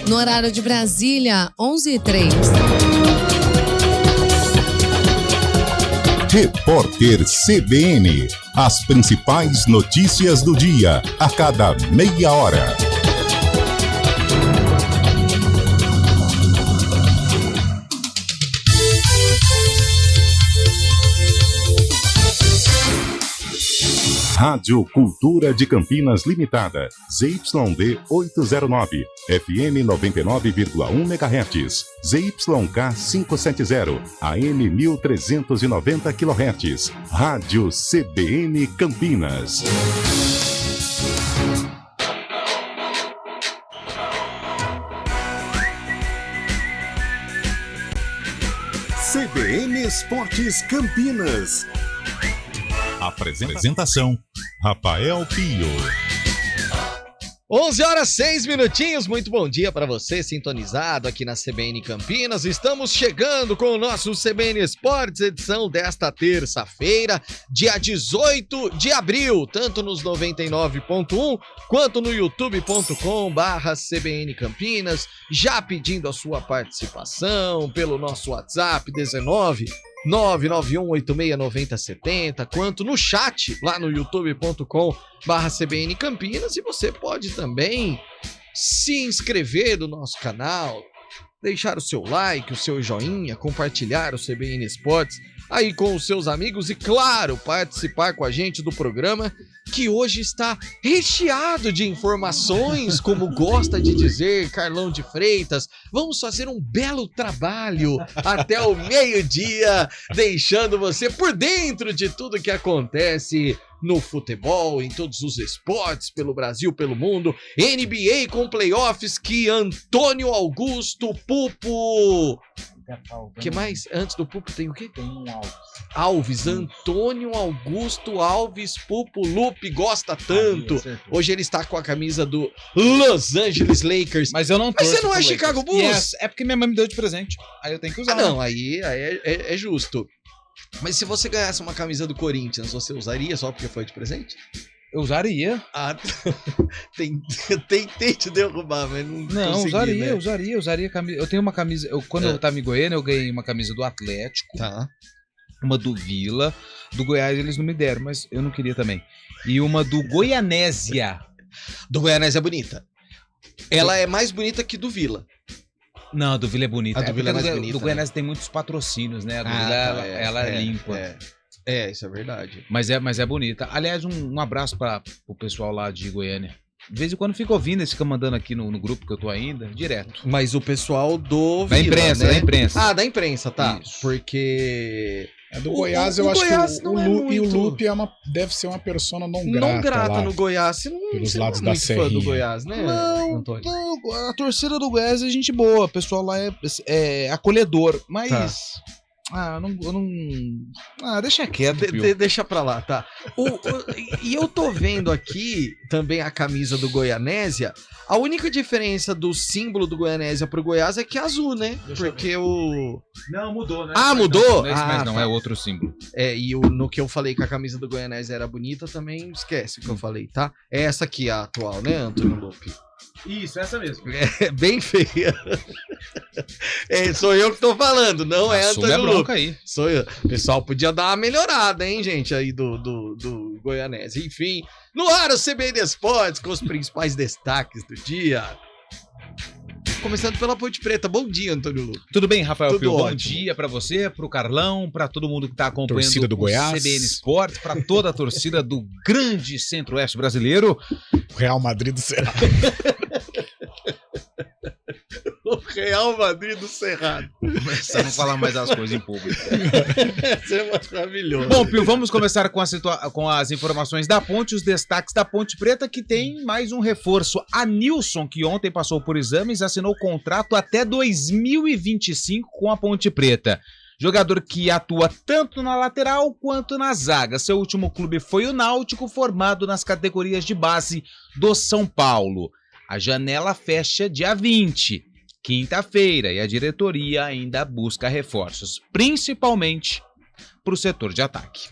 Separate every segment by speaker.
Speaker 1: No horário de Brasília, 11h03.
Speaker 2: Repórter CBN. As principais notícias do dia, a cada meia hora. Rádio Cultura de Campinas Limitada, ZYD 809, FM 99,1 MHz, ZYK 570, AM 1390 kHz, Rádio CBN Campinas. CBN Esportes Campinas. Apresentação, Rafael Pio.
Speaker 3: 11h06, muito bom dia para você sintonizado aqui na CBN Campinas. Estamos chegando com o nosso CBN Esportes, edição desta terça-feira, dia 18 de abril, tanto nos 99.1 quanto no youtube.com/CBN Campinas, já pedindo a sua participação pelo nosso WhatsApp 991869070, quanto no chat lá no youtube.com/CBN Campinas. E você pode também se inscrever no nosso canal, deixar o seu like, o seu joinha, compartilhar o CBN Esportes aí com os seus amigos e, claro, participar com a gente do programa que hoje está recheado de informações, como gosta de dizer Carlão de Freitas. Vamos fazer um belo trabalho até o meio-dia, deixando você por dentro de tudo que acontece no futebol, em todos os esportes, pelo Brasil, pelo mundo. NBA com playoffs que Antônio Augusto Pupo... O que mais? Antes do Pupo tem o quê?
Speaker 4: Tem um
Speaker 3: Alves, Antônio Augusto Alves Pupo Lupe gosta tanto. Hoje ele está com a camisa do Los Angeles Lakers.
Speaker 4: Mas eu não torço.
Speaker 3: Mas você não é Chicago Bulls?
Speaker 4: Yes, é porque minha mãe me deu de presente. Aí eu tenho que usar.
Speaker 3: Ah, não, aí é justo. Mas se você ganhasse uma camisa do Corinthians, você usaria só porque foi de presente?
Speaker 4: Eu usaria.
Speaker 3: Ah, tentei te derrubar, mas não consegui, né?
Speaker 4: usaria camisa. Eu tenho uma camisa, quando eu tava em Goiânia, eu ganhei uma camisa do Atlético, uma do Vila, do Goiás eles não me deram, mas eu não queria também. E uma do Goianésia.
Speaker 3: Do Goianésia é bonita. Ela é mais bonita que do Vila.
Speaker 4: Não, a do Vila é bonita.
Speaker 3: A do Vila é mais bonita.
Speaker 4: Do Goianésia tem muitos patrocínios, né? A do Vila, ela é limpa.
Speaker 3: Isso é verdade.
Speaker 4: Mas é bonita. Aliás, um abraço para o pessoal lá de Goiânia. De vez em quando fica ouvindo, eles ficam mandando aqui no grupo que eu tô ainda, direto.
Speaker 3: Mas o pessoal do
Speaker 4: da
Speaker 3: Vila,
Speaker 4: imprensa,
Speaker 3: né?
Speaker 4: Da imprensa.
Speaker 3: Ah, da imprensa, tá.
Speaker 4: Isso.
Speaker 5: Porque... do Goiás, eu acho
Speaker 3: Goiás
Speaker 5: que o Lupe deve ser uma persona não grata.
Speaker 3: Não grata
Speaker 5: lá,
Speaker 3: no Goiás. Você não,
Speaker 5: pelos
Speaker 3: você
Speaker 5: lados
Speaker 3: não é
Speaker 5: da
Speaker 3: muito fã
Speaker 5: Serrinha.
Speaker 3: do Goiás, né, Antônio?
Speaker 4: Não, a torcida do Goiás é gente boa, o pessoal lá é acolhedor, mas...
Speaker 3: Tá.
Speaker 4: Deixa quieto,
Speaker 3: deixa pra lá, tá? E eu tô vendo aqui também a camisa do Goianésia. A única diferença do símbolo do Goianésia pro Goiás é que é azul, né? Porque o...
Speaker 4: Não, mudou, né?
Speaker 3: Ah, mudou?
Speaker 4: Mas não é outro símbolo.
Speaker 3: E no que eu falei que a camisa do Goianésia era bonita, também esquece o que eu falei, tá? É essa aqui a atual, né, Antônio Lupe?
Speaker 4: Isso, essa mesmo.
Speaker 3: É bem feia. Sou eu que tô falando, não é Antônio Lupe.
Speaker 4: Aí.
Speaker 3: Sou eu. O pessoal podia dar uma melhorada, hein, gente, aí do Goianésia. Enfim, no ar o CBN Esportes com os principais destaques do dia. Começando pela Ponte Preta. Bom dia, Antônio Lupe.
Speaker 4: Tudo bem, Rafael Pio?
Speaker 3: Bom
Speaker 4: dia pra você, pro Carlão, pra todo mundo que tá acompanhando
Speaker 5: torcida do Goiás.
Speaker 4: CBN Esportes, pra toda a torcida do grande centro-oeste brasileiro.
Speaker 5: O Real Madrid do Cerrado.
Speaker 3: O Real Madrid do Cerrado.
Speaker 4: Começar a não falar mais as coisas em público.
Speaker 3: Isso é maravilhoso.
Speaker 4: Bom, Pio, vamos começar com as informações da Ponte, os destaques da Ponte Preta, que tem mais um reforço. A Nilson, que ontem passou por exames, assinou contrato até 2025 com a Ponte Preta. Jogador que atua tanto na lateral quanto na zaga. Seu último clube foi o Náutico, formado nas categorias de base do São Paulo. A janela fecha dia 20, quinta-feira, e a diretoria ainda busca reforços, principalmente para o setor de ataque.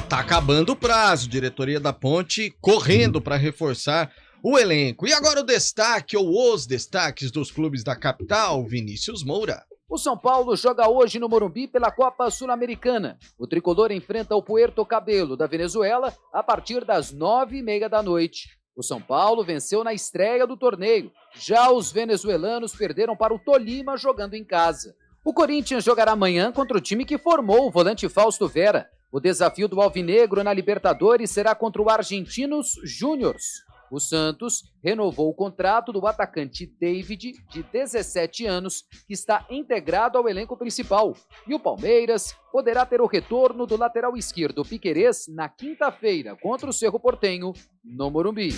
Speaker 3: Tá acabando o prazo. Diretoria da Ponte correndo para reforçar o elenco. E agora o destaque, ou os destaques dos clubes da capital, Vinícius Moura.
Speaker 6: O São Paulo joga hoje no Morumbi pela Copa Sul-Americana. O tricolor enfrenta o Puerto Cabello da Venezuela a partir das 9h30 da noite. O São Paulo venceu na estreia do torneio. Já os venezuelanos perderam para o Tolima jogando em casa. O Corinthians jogará amanhã contra o time que formou o volante Fausto Vera. O desafio do Alvinegro na Libertadores será contra o Argentinos Júniors. O Santos renovou o contrato do atacante David, de 17 anos, que está integrado ao elenco principal. E o Palmeiras poderá ter o retorno do lateral esquerdo Piquerez na quinta-feira contra o Cerro Porteño, no Morumbi.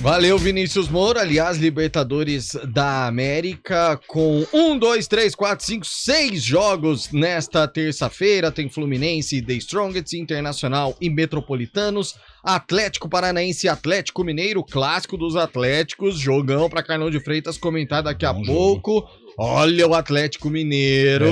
Speaker 3: Valeu, Vinícius Moura. Aliás, Libertadores da América com 6 jogos nesta terça-feira. Tem Fluminense, The Strongest, Internacional e Metropolitanos. Atlético Paranaense e Atlético Mineiro, clássico dos Atléticos. Jogão pra Carlão de Freitas comentar daqui a pouco. Olha o Atlético Mineiro.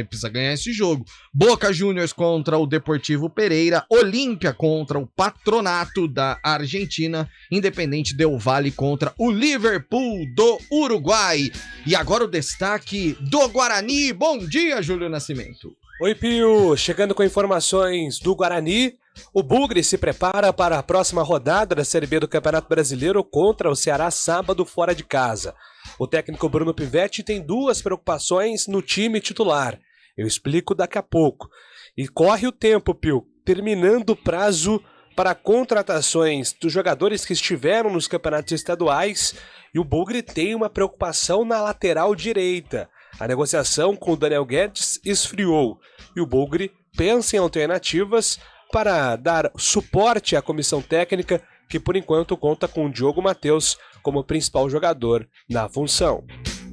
Speaker 3: Precisa ganhar esse jogo. Boca Juniors contra o Deportivo Pereira. Olímpia contra o Patronato da Argentina. Independente Del Valle contra o Liverpool do Uruguai. E agora o destaque do Guarani. Bom dia, Júlio Nascimento.
Speaker 7: Oi, Pio. Chegando com informações do Guarani. O Bugre se prepara para a próxima rodada da Série B do Campeonato Brasileiro contra o Ceará sábado fora de casa. O técnico Bruno Pivetti tem 2 preocupações no time titular. Eu explico daqui a pouco. E corre o tempo, Pio, terminando o prazo para contratações dos jogadores que estiveram nos campeonatos estaduais. E o Bugre tem uma preocupação na lateral direita. A negociação com o Daniel Guedes esfriou. E o Bugre pensa em alternativas para dar suporte à comissão técnica, que por enquanto conta com o Diogo Matheus como principal jogador na função.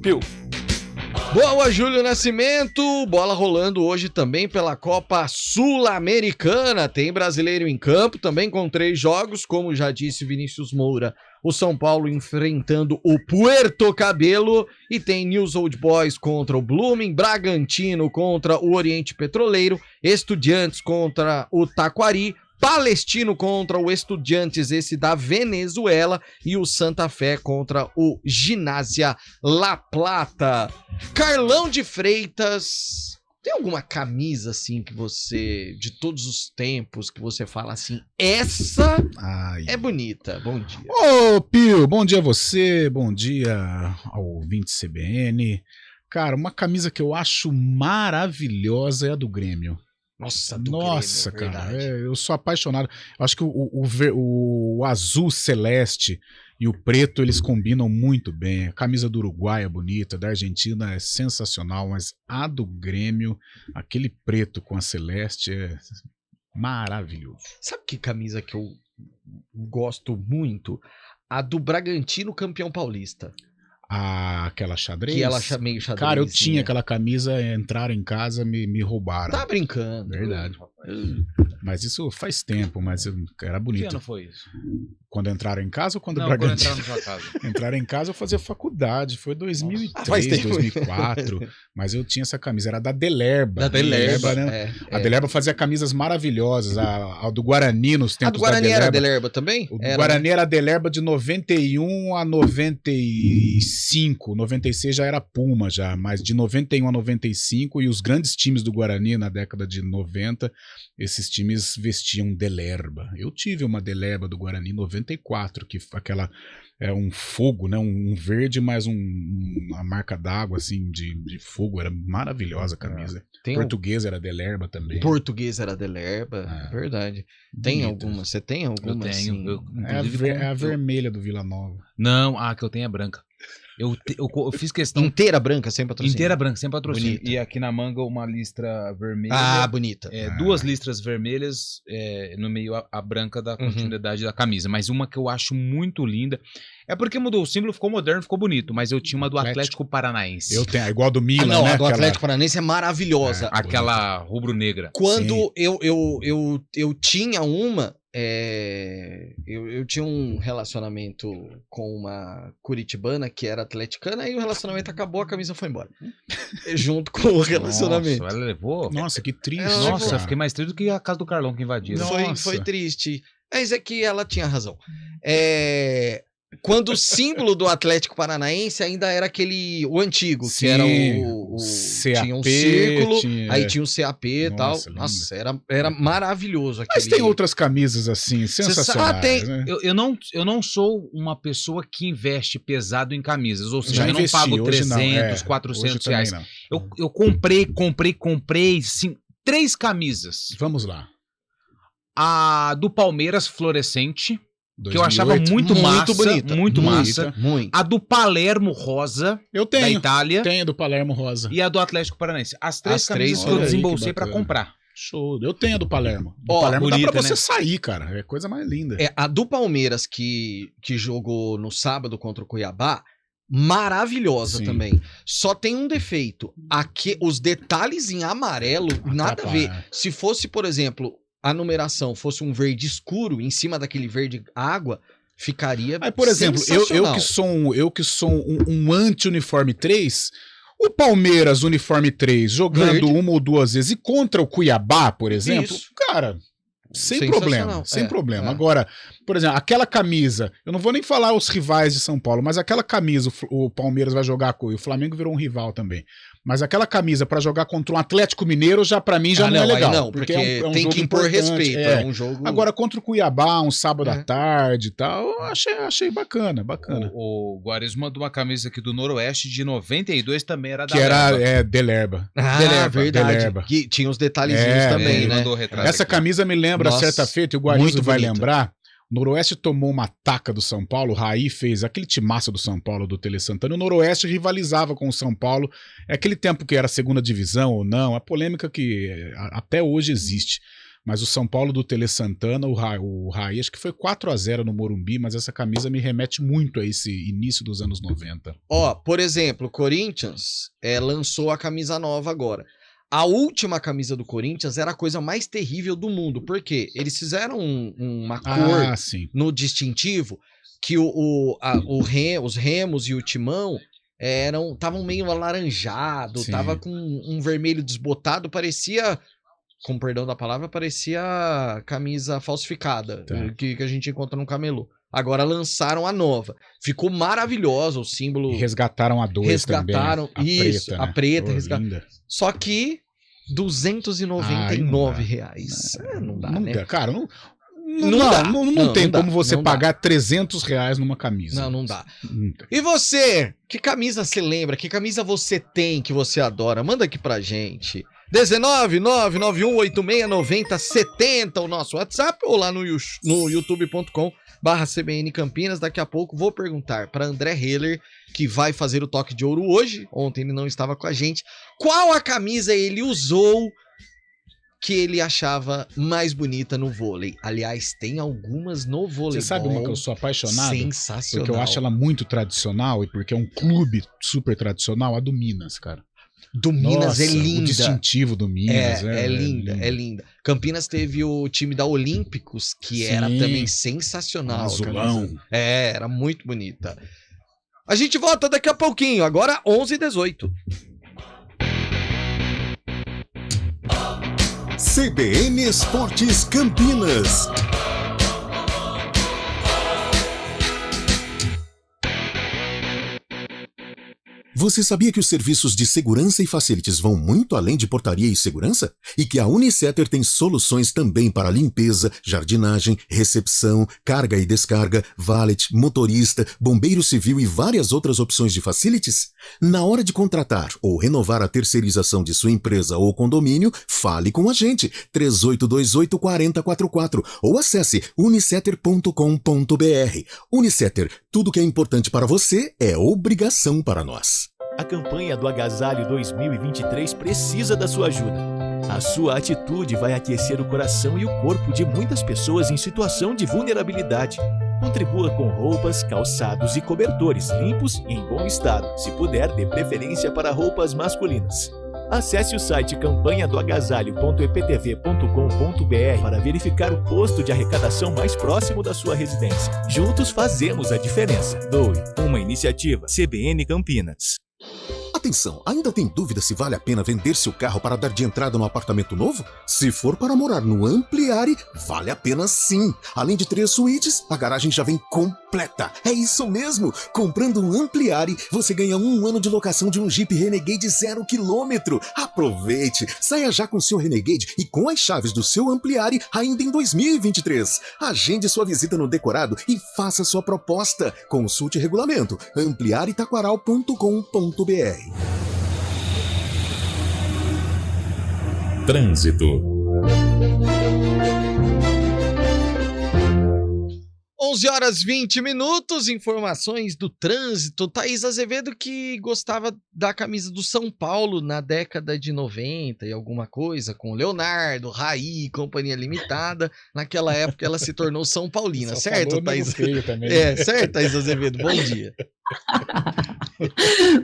Speaker 7: Pio.
Speaker 3: Boa, Júlio Nascimento. Bola rolando hoje também pela Copa Sul-Americana. Tem brasileiro em campo, também com 3 jogos, como já disse Vinícius Moura. O São Paulo enfrentando o Puerto Cabello. E tem News Old Boys contra o Blooming, Bragantino contra o Oriente Petroleiro, Estudiantes contra o Taquari, Palestino contra o Estudiantes, esse da Venezuela, e o Santa Fé contra o Ginásia La Plata. Carlão de Freitas, tem alguma camisa assim que você, de todos os tempos, que você fala assim, essa é bonita? Bom dia.
Speaker 5: Ô, Pio, bom dia a você, bom dia ao ouvinte CBN. Cara, uma camisa que eu acho maravilhosa é a do Grêmio.
Speaker 3: Nossa,
Speaker 5: Nossa,
Speaker 3: Grêmio,
Speaker 5: cara, eu sou apaixonado. Eu acho que o azul celeste e o preto, eles combinam muito bem. A camisa do Uruguai é bonita, da Argentina é sensacional, mas a do Grêmio, aquele preto com a celeste, é maravilhoso.
Speaker 3: Sabe que camisa que eu gosto muito? A do Bragantino campeão paulista.
Speaker 5: Aquela xadrez?
Speaker 3: Que ela meio xadrez.
Speaker 5: Cara, eu tinha aquela camisa, entraram em casa, me roubaram.
Speaker 3: Tá brincando.
Speaker 5: Verdade. Mas isso faz tempo, mas era bonito.
Speaker 4: Que ano foi isso?
Speaker 5: Quando entraram em casa ou quando o
Speaker 4: Quando
Speaker 5: Bragantino?
Speaker 4: entraram na sua casa.
Speaker 5: Entraram em casa, eu fazia faculdade. Foi 2003,
Speaker 3: faz tempo.
Speaker 5: 2004. Mas eu tinha essa camisa, era da Delerba.
Speaker 3: Da Delerba,
Speaker 5: né? A Delerba fazia camisas maravilhosas. A do Guarani nos tempos
Speaker 3: A do Guarani
Speaker 5: da
Speaker 3: era a Delerba também?
Speaker 5: O do Guarani era a Delerba de 91 a 95. 96 já era Puma, já. Mas de 91 a 95, e os grandes times do Guarani na década de 90, esses times vestiam Delerba. Eu tive uma Delerba do Guarani 94, que aquela é um fogo, né? Um verde mais uma marca d'água assim de fogo. Era maravilhosa a camisa. Portuguesa era Delerba também.
Speaker 3: Portuguesa era Delerba, verdade. Tem alguma? Você tem alguma?
Speaker 4: Eu tenho.
Speaker 3: Assim?
Speaker 5: É a vermelha do Vila Nova.
Speaker 4: Não, a que eu tenho é branca. Eu fiz questão.
Speaker 3: Inteira branca, sem patrocínio.
Speaker 4: Inteira branca, sem patrocínio.
Speaker 8: E aqui na manga uma listra vermelha.
Speaker 3: Ah, bonita.
Speaker 4: Duas listras vermelhas no meio a branca da continuidade da camisa. Mas uma que eu acho muito linda. É porque mudou o símbolo, ficou moderno, ficou bonito. Mas eu tinha uma do Atlético Paranaense.
Speaker 5: Eu tenho, igual a do Milan,
Speaker 3: não,
Speaker 5: né?
Speaker 3: a do Atlético Paranaense é maravilhosa.
Speaker 4: Aquela rubro-negra.
Speaker 3: Quando eu tinha uma... Eu tinha um relacionamento com uma curitibana que era atleticana, aí o relacionamento acabou, a camisa foi embora. Junto com o relacionamento.
Speaker 4: Nossa, ela levou?
Speaker 5: Nossa, que triste.
Speaker 4: Nossa, eu fiquei mais triste do que a casa do Carlão que invadiram.
Speaker 3: Foi triste. Mas é que ela tinha razão. Quando o símbolo do Atlético Paranaense ainda era o antigo, que
Speaker 5: Sim,
Speaker 3: era o
Speaker 5: CAP,
Speaker 3: tinha um círculo,
Speaker 5: tinha-
Speaker 3: aí tinha um CAP e tal.
Speaker 5: Nossa, lindo.
Speaker 3: Nossa, era maravilhoso aquele.
Speaker 5: Mas tem outras camisas assim, sensacionais.
Speaker 3: tem-
Speaker 5: né?
Speaker 4: Eu não sou uma pessoa que investe pesado em camisas, ou seja,
Speaker 5: Já
Speaker 4: eu não
Speaker 5: investi,
Speaker 4: pago
Speaker 5: hoje
Speaker 4: 300,
Speaker 5: não, hoje
Speaker 4: 400
Speaker 5: também
Speaker 4: reais.
Speaker 5: não.
Speaker 4: Eu comprei, sim, 3 camisas.
Speaker 5: Vamos lá.
Speaker 4: A do Palmeiras, fluorescente, que eu
Speaker 5: 2008,
Speaker 4: achava muito massa,
Speaker 3: bonita,
Speaker 4: muito
Speaker 5: bonita.
Speaker 4: massa.
Speaker 3: Muito.
Speaker 4: A do Palermo rosa,
Speaker 5: Eu
Speaker 4: da
Speaker 5: tenho.
Speaker 4: Itália,
Speaker 5: Tenho do Palermo Rosa.
Speaker 4: e a do Atlético Paranaense. As 3
Speaker 3: As três,
Speaker 4: camisas que eu
Speaker 5: olha aí,
Speaker 4: desembolsei
Speaker 5: que
Speaker 4: pra
Speaker 5: bacana.
Speaker 4: comprar.
Speaker 5: Show. Eu tenho a do Palermo. Do
Speaker 3: Ó,
Speaker 5: Palermo dá
Speaker 4: bonita,
Speaker 5: pra você
Speaker 4: né?
Speaker 5: sair, cara. É coisa mais linda.
Speaker 3: A do Palmeiras que jogou no sábado contra o Cuiabá, maravilhosa
Speaker 5: Sim.
Speaker 3: também. Só tem um defeito. Aqui, os detalhes em amarelo, nada a ver.
Speaker 5: Atrapalha.
Speaker 3: Se fosse, por exemplo, a numeração fosse um verde escuro, em cima daquele verde água, ficaria
Speaker 5: Aí, por exemplo, eu que sou um anti-uniforme 3, o Palmeiras uniforme 3 jogando
Speaker 3: Verde.
Speaker 5: uma ou duas vezes e contra o Cuiabá, por exemplo,
Speaker 3: Isso.
Speaker 5: cara, sem
Speaker 3: Sensacional.
Speaker 5: problema, sem
Speaker 3: É,
Speaker 5: problema.
Speaker 3: é.
Speaker 5: Agora, por exemplo, aquela camisa, eu não vou nem falar os rivais de São Paulo, mas aquela camisa o Palmeiras vai jogar com, e o Flamengo virou um rival também. Mas aquela camisa pra jogar contra um Atlético Mineiro já para mim já não é
Speaker 3: aí
Speaker 5: legal,
Speaker 3: não, porque
Speaker 5: é um
Speaker 3: tem
Speaker 5: jogo
Speaker 3: que impor
Speaker 5: importante,
Speaker 3: respeito, é um jogo.
Speaker 5: Agora, contra o Cuiabá, um sábado
Speaker 3: É.
Speaker 5: à tarde e tal, eu achei bacana.
Speaker 4: O Guares mandou uma camisa aqui do Noroeste de 92, também era da
Speaker 5: Que era
Speaker 4: Leva.
Speaker 5: Delerba.
Speaker 3: Verdade.
Speaker 5: Delerba.
Speaker 3: Que tinha os detalhezinhos
Speaker 5: É,
Speaker 3: também,
Speaker 4: ele
Speaker 3: né?
Speaker 4: mandou o retrato
Speaker 5: Essa
Speaker 4: aqui.
Speaker 5: camisa me lembra,
Speaker 3: Nossa,
Speaker 5: certa feita, e o Guarizo
Speaker 3: muito
Speaker 5: vai
Speaker 3: bonita.
Speaker 5: lembrar. O Noroeste tomou uma taca do São Paulo, o Raí fez aquele timaço do São Paulo, do Tele Santana. O Noroeste rivalizava com o São Paulo. É aquele tempo que era segunda divisão ou não, a polêmica que até hoje existe. Mas o São Paulo do Tele Santana, o Raí, acho que foi 4-0 no Morumbi, mas essa camisa me remete muito a esse início dos anos 90.
Speaker 3: Ó, por exemplo, o Corinthians lançou a camisa nova agora. A última camisa do Corinthians era a coisa mais terrível do mundo. Por quê? Eles fizeram uma cor
Speaker 5: sim.
Speaker 3: no distintivo que os remos e o timão estavam meio alaranjado,
Speaker 5: Sim.
Speaker 3: tava com um vermelho desbotado, parecia, com perdão da palavra, parecia camisa falsificada,
Speaker 5: Tá.
Speaker 3: que a gente encontra no camelô. Agora lançaram a nova. Ficou maravilhosa o símbolo.
Speaker 5: E resgataram a 2
Speaker 3: Resgataram,
Speaker 5: também.
Speaker 3: isso, a preta,
Speaker 5: resgataram.
Speaker 3: resgataram. Só que R$299. Não dá, né?
Speaker 5: Cara, não
Speaker 3: Não
Speaker 5: tem
Speaker 3: dá,
Speaker 5: como você
Speaker 3: não dá.
Speaker 5: pagar R$300 numa camisa.
Speaker 3: Não dá.
Speaker 5: Não tem.
Speaker 3: E você? Que camisa você lembra? Que camisa você tem que você adora? Manda aqui pra gente. 19991869070 o nosso WhatsApp ou lá no youtube.com/CBN Campinas. Daqui a pouco vou perguntar para André Heller, que vai fazer o toque de ouro hoje. Ontem ele não estava com a gente. Qual a camisa ele usou que ele achava mais bonita no vôlei? Aliás, tem algumas no vôlei.
Speaker 5: Você sabe uma que eu sou apaixonado?
Speaker 3: Sensacional.
Speaker 5: Porque eu acho ela muito tradicional e porque é um clube super tradicional, a do Minas, cara.
Speaker 3: Do Minas
Speaker 5: Nossa,
Speaker 3: é linda.
Speaker 5: O distintivo do Minas.
Speaker 3: É linda, é linda. Campinas teve o time da Olímpicos, que era
Speaker 5: Sim.
Speaker 3: também sensacional.
Speaker 5: Azulão.
Speaker 3: Camisa. Era muito bonita. A gente volta daqui a pouquinho, agora 11h18.
Speaker 2: CBN Esportes Campinas. Você sabia que os serviços de segurança e facilities vão muito além de portaria e segurança? E que a Unicetter tem soluções também para limpeza, jardinagem, recepção, carga e descarga, valet, motorista, bombeiro civil e várias outras opções de facilities? Na hora de contratar ou renovar a terceirização de sua empresa ou condomínio, fale com a gente, 3828-4044 ou acesse unicetter.com.br. Unicetter, tudo que é importante para você é obrigação para nós.
Speaker 9: A campanha do Agasalho 2023 precisa da sua ajuda. A sua atitude vai aquecer o coração e o corpo de muitas pessoas em situação de vulnerabilidade. Contribua com roupas, calçados e cobertores limpos e em bom estado. Se puder, dê preferência para roupas masculinas. Acesse o site campanhadoagasalho.eptv.com.br para verificar o posto de arrecadação mais próximo da sua residência. Juntos fazemos a diferença. Doe, uma iniciativa CBN Campinas.
Speaker 2: Atenção, ainda tem dúvida se vale a pena vender seu carro para dar de entrada no apartamento novo? Se for para morar no Ampliare, vale a pena sim. Além de 3 suítes, a garagem já vem completa. É isso mesmo! Comprando um Ampliare, você ganha 1 ano de locação de um Jeep Renegade 0 km. Aproveite! Saia já com seu Renegade e com as chaves do seu Ampliare ainda em 2023. Agende sua visita no decorado e faça sua proposta. Consulte regulamento ampliaretaquaral.com.br.
Speaker 10: Trânsito.
Speaker 3: 11h20, informações do trânsito. Thaís Azevedo, que gostava da camisa do São Paulo na década de 90 e alguma coisa, com Leonardo, Raí, Companhia Limitada. Naquela época ela se tornou São Paulina,
Speaker 5: Só
Speaker 3: certo,
Speaker 5: falou
Speaker 3: Thaís?
Speaker 5: nego feio também.
Speaker 3: Certo, Thaís Azevedo, bom dia.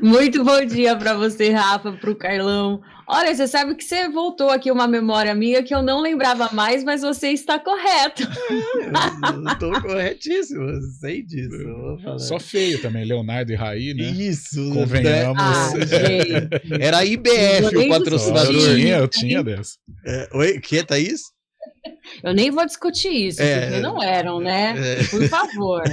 Speaker 11: Muito bom dia para você, Rafa, para o Carlão. Olha, você sabe que você voltou aqui uma memória minha que eu não lembrava mais, mas você está correto.
Speaker 3: Estou corretíssimo, sei disso.
Speaker 5: Só feio também, Leonardo e Raí, né?
Speaker 3: Isso.
Speaker 5: Convenhamos.
Speaker 11: Gente.
Speaker 3: Era a IBF o patrocinador.
Speaker 5: Eu tinha dessa.
Speaker 3: Oi, que, Thaís?
Speaker 11: Eu nem vou discutir isso, porque não eram, né? Por favor.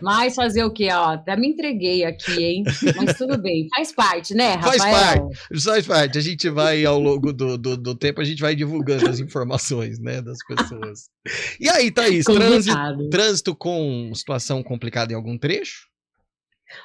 Speaker 11: Mas fazer o quê? Ó, até me entreguei aqui, hein? Mas tudo bem. Faz parte, né, Rafael?
Speaker 3: Faz parte. A gente vai, ao longo do tempo, a gente vai divulgando as informações, né, das pessoas. E aí, Thaís, trânsito com situação complicada em algum trecho?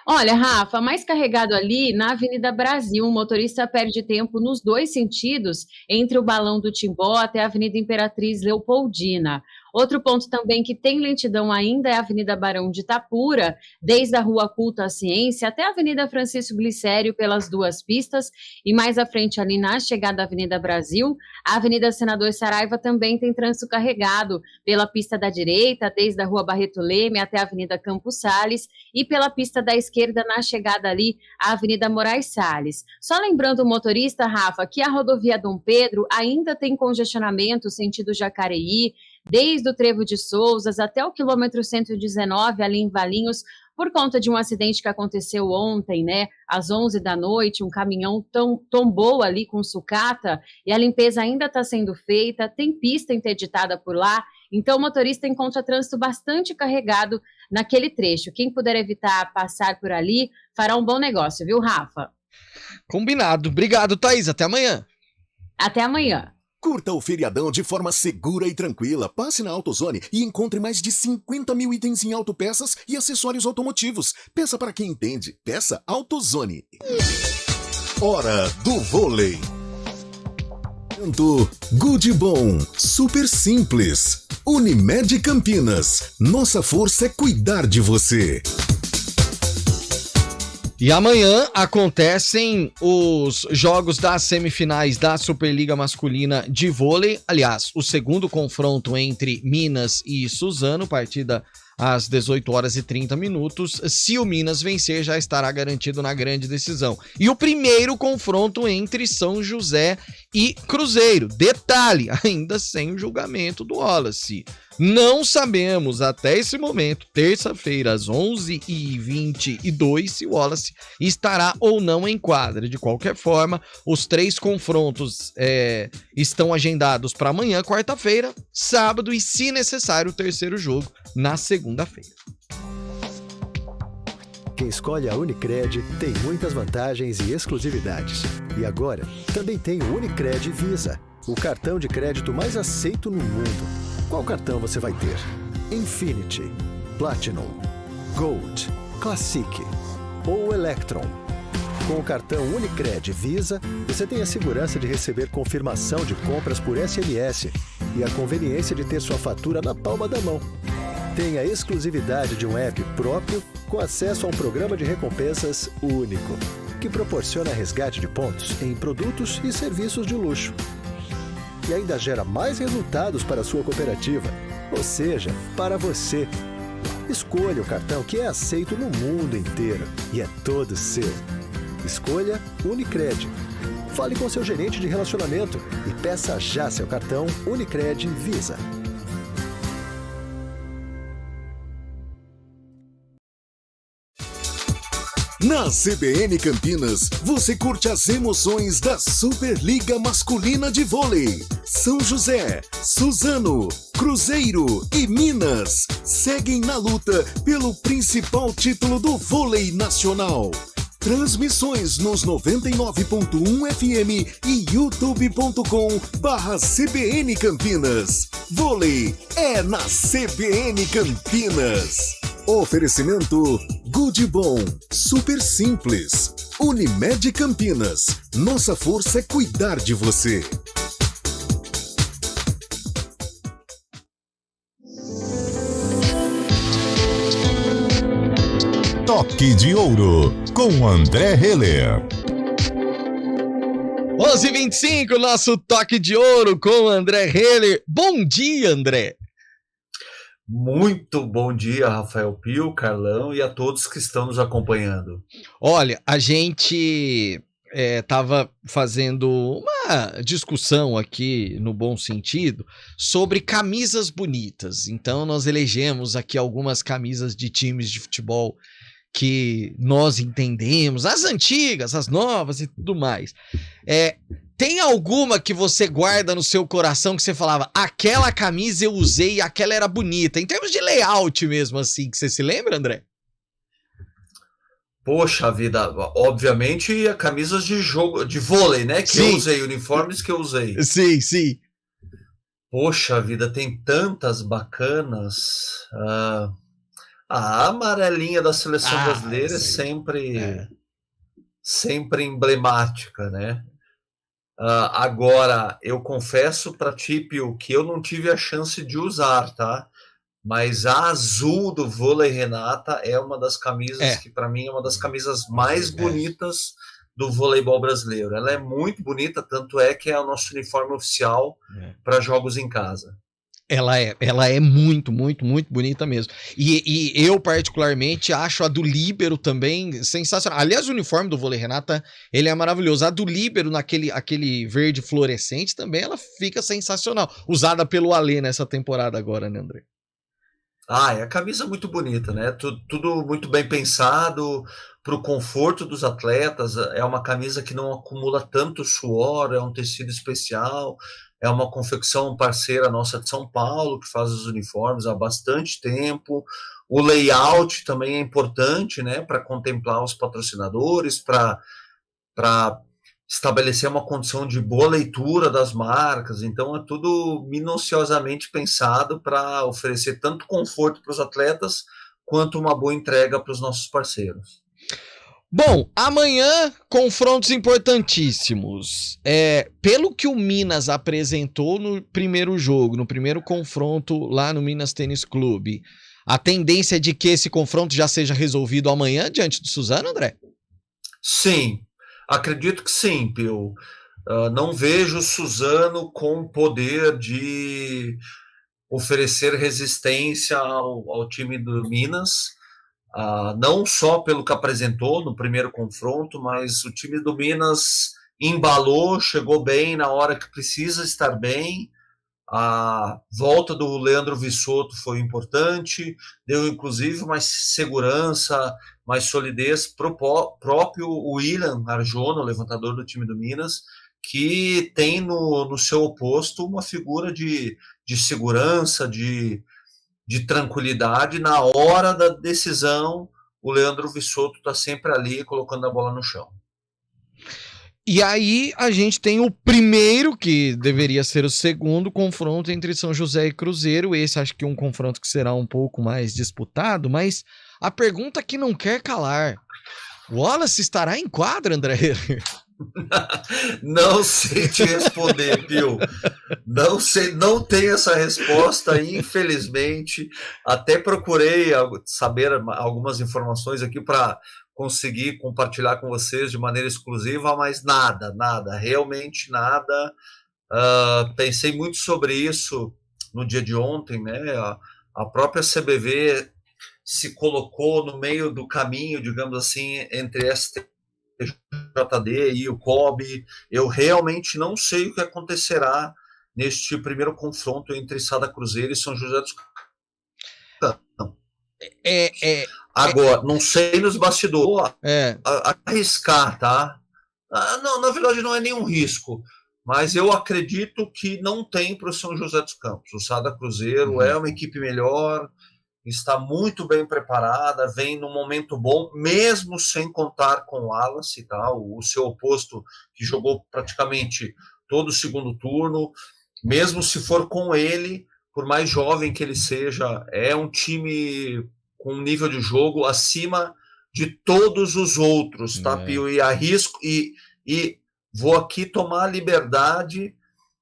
Speaker 11: Olha, Rafa, mais carregado ali na Avenida Brasil, o motorista perde tempo nos 2 sentidos, entre o Balão do Timbó até a Avenida Imperatriz Leopoldina. Outro ponto também que tem lentidão ainda é a Avenida Barão de Itapura, desde a Rua Culto à Ciência até a Avenida Francisco Glicério pelas 2 pistas, e mais à frente ali na chegada à Avenida Brasil, a Avenida Senador Saraiva também tem trânsito carregado pela pista da direita, desde a Rua Barreto Leme até a Avenida Campos Sales, e pela pista da esquerda na chegada ali à Avenida Moraes Salles. Só lembrando o motorista, Rafa, que a rodovia Dom Pedro ainda tem congestionamento sentido Jacareí, desde o Trevo de Souzas até o quilômetro 119, ali em Valinhos, por conta de um acidente que aconteceu ontem, né, às 11 da noite, um caminhão tombou ali com sucata e a limpeza ainda está sendo feita, tem pista interditada por lá, então o motorista encontra trânsito bastante carregado naquele trecho. Quem puder evitar passar por ali, fará um bom negócio, viu, Rafa?
Speaker 3: Combinado. Obrigado, Thaís. Até amanhã.
Speaker 11: Até amanhã.
Speaker 2: Curta o feriadão de forma segura e tranquila. Passe na AutoZone e encontre mais de 50 mil itens em autopeças e acessórios automotivos. Peça para quem entende. Peça AutoZone. Hora do vôlei. Good Bom. Super simples. Unimed Campinas. Nossa força é cuidar de você.
Speaker 3: E amanhã acontecem os jogos das semifinais da Superliga Masculina de Vôlei. Aliás, o segundo confronto entre Minas e Suzano, partida às 18h30. Se o Minas vencer, já estará garantido na grande decisão. E o primeiro confronto entre São José e Cruzeiro. Detalhe, ainda sem o julgamento do Wallace. Não sabemos até esse momento, terça-feira, às 11h22, se o Wallace estará ou não em quadra. De qualquer forma, os 3 confrontos estão agendados para amanhã, quarta-feira, sábado e, se necessário, o terceiro jogo na segunda-feira.
Speaker 12: Quem escolhe a Unicred tem muitas vantagens e exclusividades. E agora, também tem o Unicred Visa, o cartão de crédito mais aceito no mundo. Qual cartão você vai ter? Infinity, Platinum, Gold, Classic ou Electron? Com o cartão Unicred Visa, você tem a segurança de receber confirmação de compras por SMS e a conveniência de ter sua fatura na palma da mão. Tem a exclusividade de um app próprio com acesso a um programa de recompensas único, que proporciona resgate de pontos em produtos e serviços de luxo. E ainda gera mais resultados para a sua cooperativa, ou seja, para você. Escolha o cartão que é aceito no mundo inteiro e é todo seu. Escolha Unicred. Fale com seu gerente de relacionamento e peça já seu cartão Unicred Visa.
Speaker 2: Na CBN Campinas, você curte as emoções da Superliga Masculina de Vôlei. São José, Suzano, Cruzeiro e Minas seguem na luta pelo principal título do vôlei nacional. Transmissões nos 99.1 FM e youtube.com/CBN Campinas. Vôlei é na CBN Campinas. Oferecimento Good Bom, super simples. Unimed Campinas, nossa força é cuidar de você.
Speaker 10: Toque de Ouro, com André Heller.
Speaker 3: 11h25, nosso Toque de Ouro com André Heller. Bom dia, André.
Speaker 13: Muito bom dia, Rafael Pio, Carlão e a todos que estão nos acompanhando.
Speaker 3: Olha, a gente estava fazendo uma discussão aqui, no bom sentido, sobre camisas bonitas. Então, nós elegemos aqui algumas camisas de times de futebol que nós entendemos, as antigas, as novas e tudo mais. Tem alguma que você guarda no seu coração que você falava, aquela camisa eu usei e aquela era bonita, em termos de layout mesmo assim, que você se lembra, André?
Speaker 13: Poxa vida, obviamente camisas de jogo, de vôlei, né, que eu usei, uniformes que eu usei.
Speaker 3: Sim, sim.
Speaker 13: Poxa vida, tem tantas bacanas. A amarelinha da seleção brasileira é sempre emblemática, né? Agora, eu confesso para ti, Pio, que eu não tive a chance de usar, tá? Mas a azul do Vôlei Renata é uma das camisas que, para mim, é uma das camisas mais bonitas do voleibol brasileiro. Ela é muito bonita, tanto é que é o nosso uniforme oficial para jogos em casa.
Speaker 3: Ela é muito, muito, muito bonita mesmo. E eu, particularmente, acho a do líbero também sensacional. Aliás, o uniforme do Vôlei Renata, ele é maravilhoso. A do líbero, aquele verde fluorescente, também ela fica sensacional. Usada pelo Alê nessa temporada agora, né, André?
Speaker 13: É a camisa muito bonita, né? Tudo muito bem pensado para o conforto dos atletas. É uma camisa que não acumula tanto suor, é um tecido especial. É uma confecção parceira nossa de São Paulo, que faz os uniformes há bastante tempo. O layout também é importante, né, para contemplar os patrocinadores, para estabelecer uma condição de boa leitura das marcas. Então, é tudo minuciosamente pensado para oferecer tanto conforto para os atletas, quanto uma boa entrega para os nossos parceiros.
Speaker 3: Bom, amanhã, confrontos importantíssimos. Pelo que o Minas apresentou no primeiro jogo, no primeiro confronto lá no Minas Tênis Clube, a tendência é de que esse confronto já seja resolvido amanhã diante do Suzano, André?
Speaker 13: Sim, acredito que sim, Pio. Não vejo o Suzano com poder de oferecer resistência ao time do Minas. Não só pelo que apresentou no primeiro confronto, mas o time do Minas embalou, chegou bem na hora que precisa estar bem. A volta do Leandro Visotto foi importante, deu inclusive mais segurança, mais solidez para o próprio William Arjona, o levantador do time do Minas, que tem no seu oposto uma figura de segurança, de tranquilidade. Na hora da decisão, o Leandro Visotto está sempre ali colocando a bola no chão.
Speaker 3: E aí a gente tem o primeiro, que deveria ser o segundo confronto entre São José e Cruzeiro. Esse acho que é um confronto que será um pouco mais disputado, mas a pergunta que não quer calar: Wallace estará em quadra, André?
Speaker 13: Não sei te responder, Pio. Não sei, não tenho essa resposta, infelizmente. Até procurei saber algumas informações aqui para conseguir compartilhar com vocês de maneira exclusiva, mas nada, realmente nada. Pensei muito sobre isso no dia de ontem, né? A própria CBV se colocou no meio do caminho, digamos assim, entre STJD e o COB. Eu realmente não sei o que acontecerá neste primeiro confronto entre Sada Cruzeiro e São José dos Campos. Agora, não sei nos bastidores arriscar, tá? Não, na verdade não é nenhum risco, mas eu acredito que não tem para o São José dos Campos. O Sada Cruzeiro é uma equipe melhor, está muito bem preparada, vem num momento bom, mesmo sem contar com o Wallace, tá? O seu oposto, que jogou praticamente todo o segundo turno, mesmo se for com ele, por mais jovem que ele seja, é um time com um nível de jogo acima de todos os outros, tá, Pio? E arrisco, e vou aqui tomar a liberdade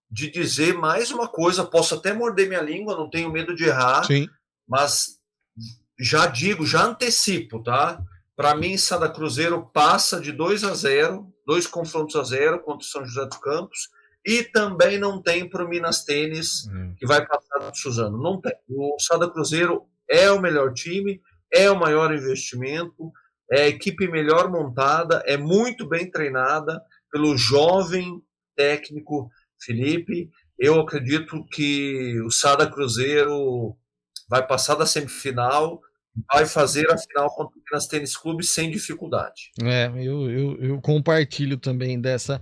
Speaker 13: de dizer mais uma coisa, posso até morder minha língua, não tenho medo de errar, mas já digo, já antecipo, tá? Para mim, Sada Cruzeiro passa de 2-0, 2 confrontos a 0 contra o São José dos Campos, e também não tem para o Minas Tênis, que vai passar do Suzano. Não tem. O Sada Cruzeiro é o melhor time, é o maior investimento, é a equipe melhor montada, é muito bem treinada pelo jovem técnico Felipe. Eu acredito que o Sada Cruzeiro vai passar da semifinal, vai fazer a final contra o Minas Tênis Clube sem dificuldade.
Speaker 3: Eu compartilho também dessa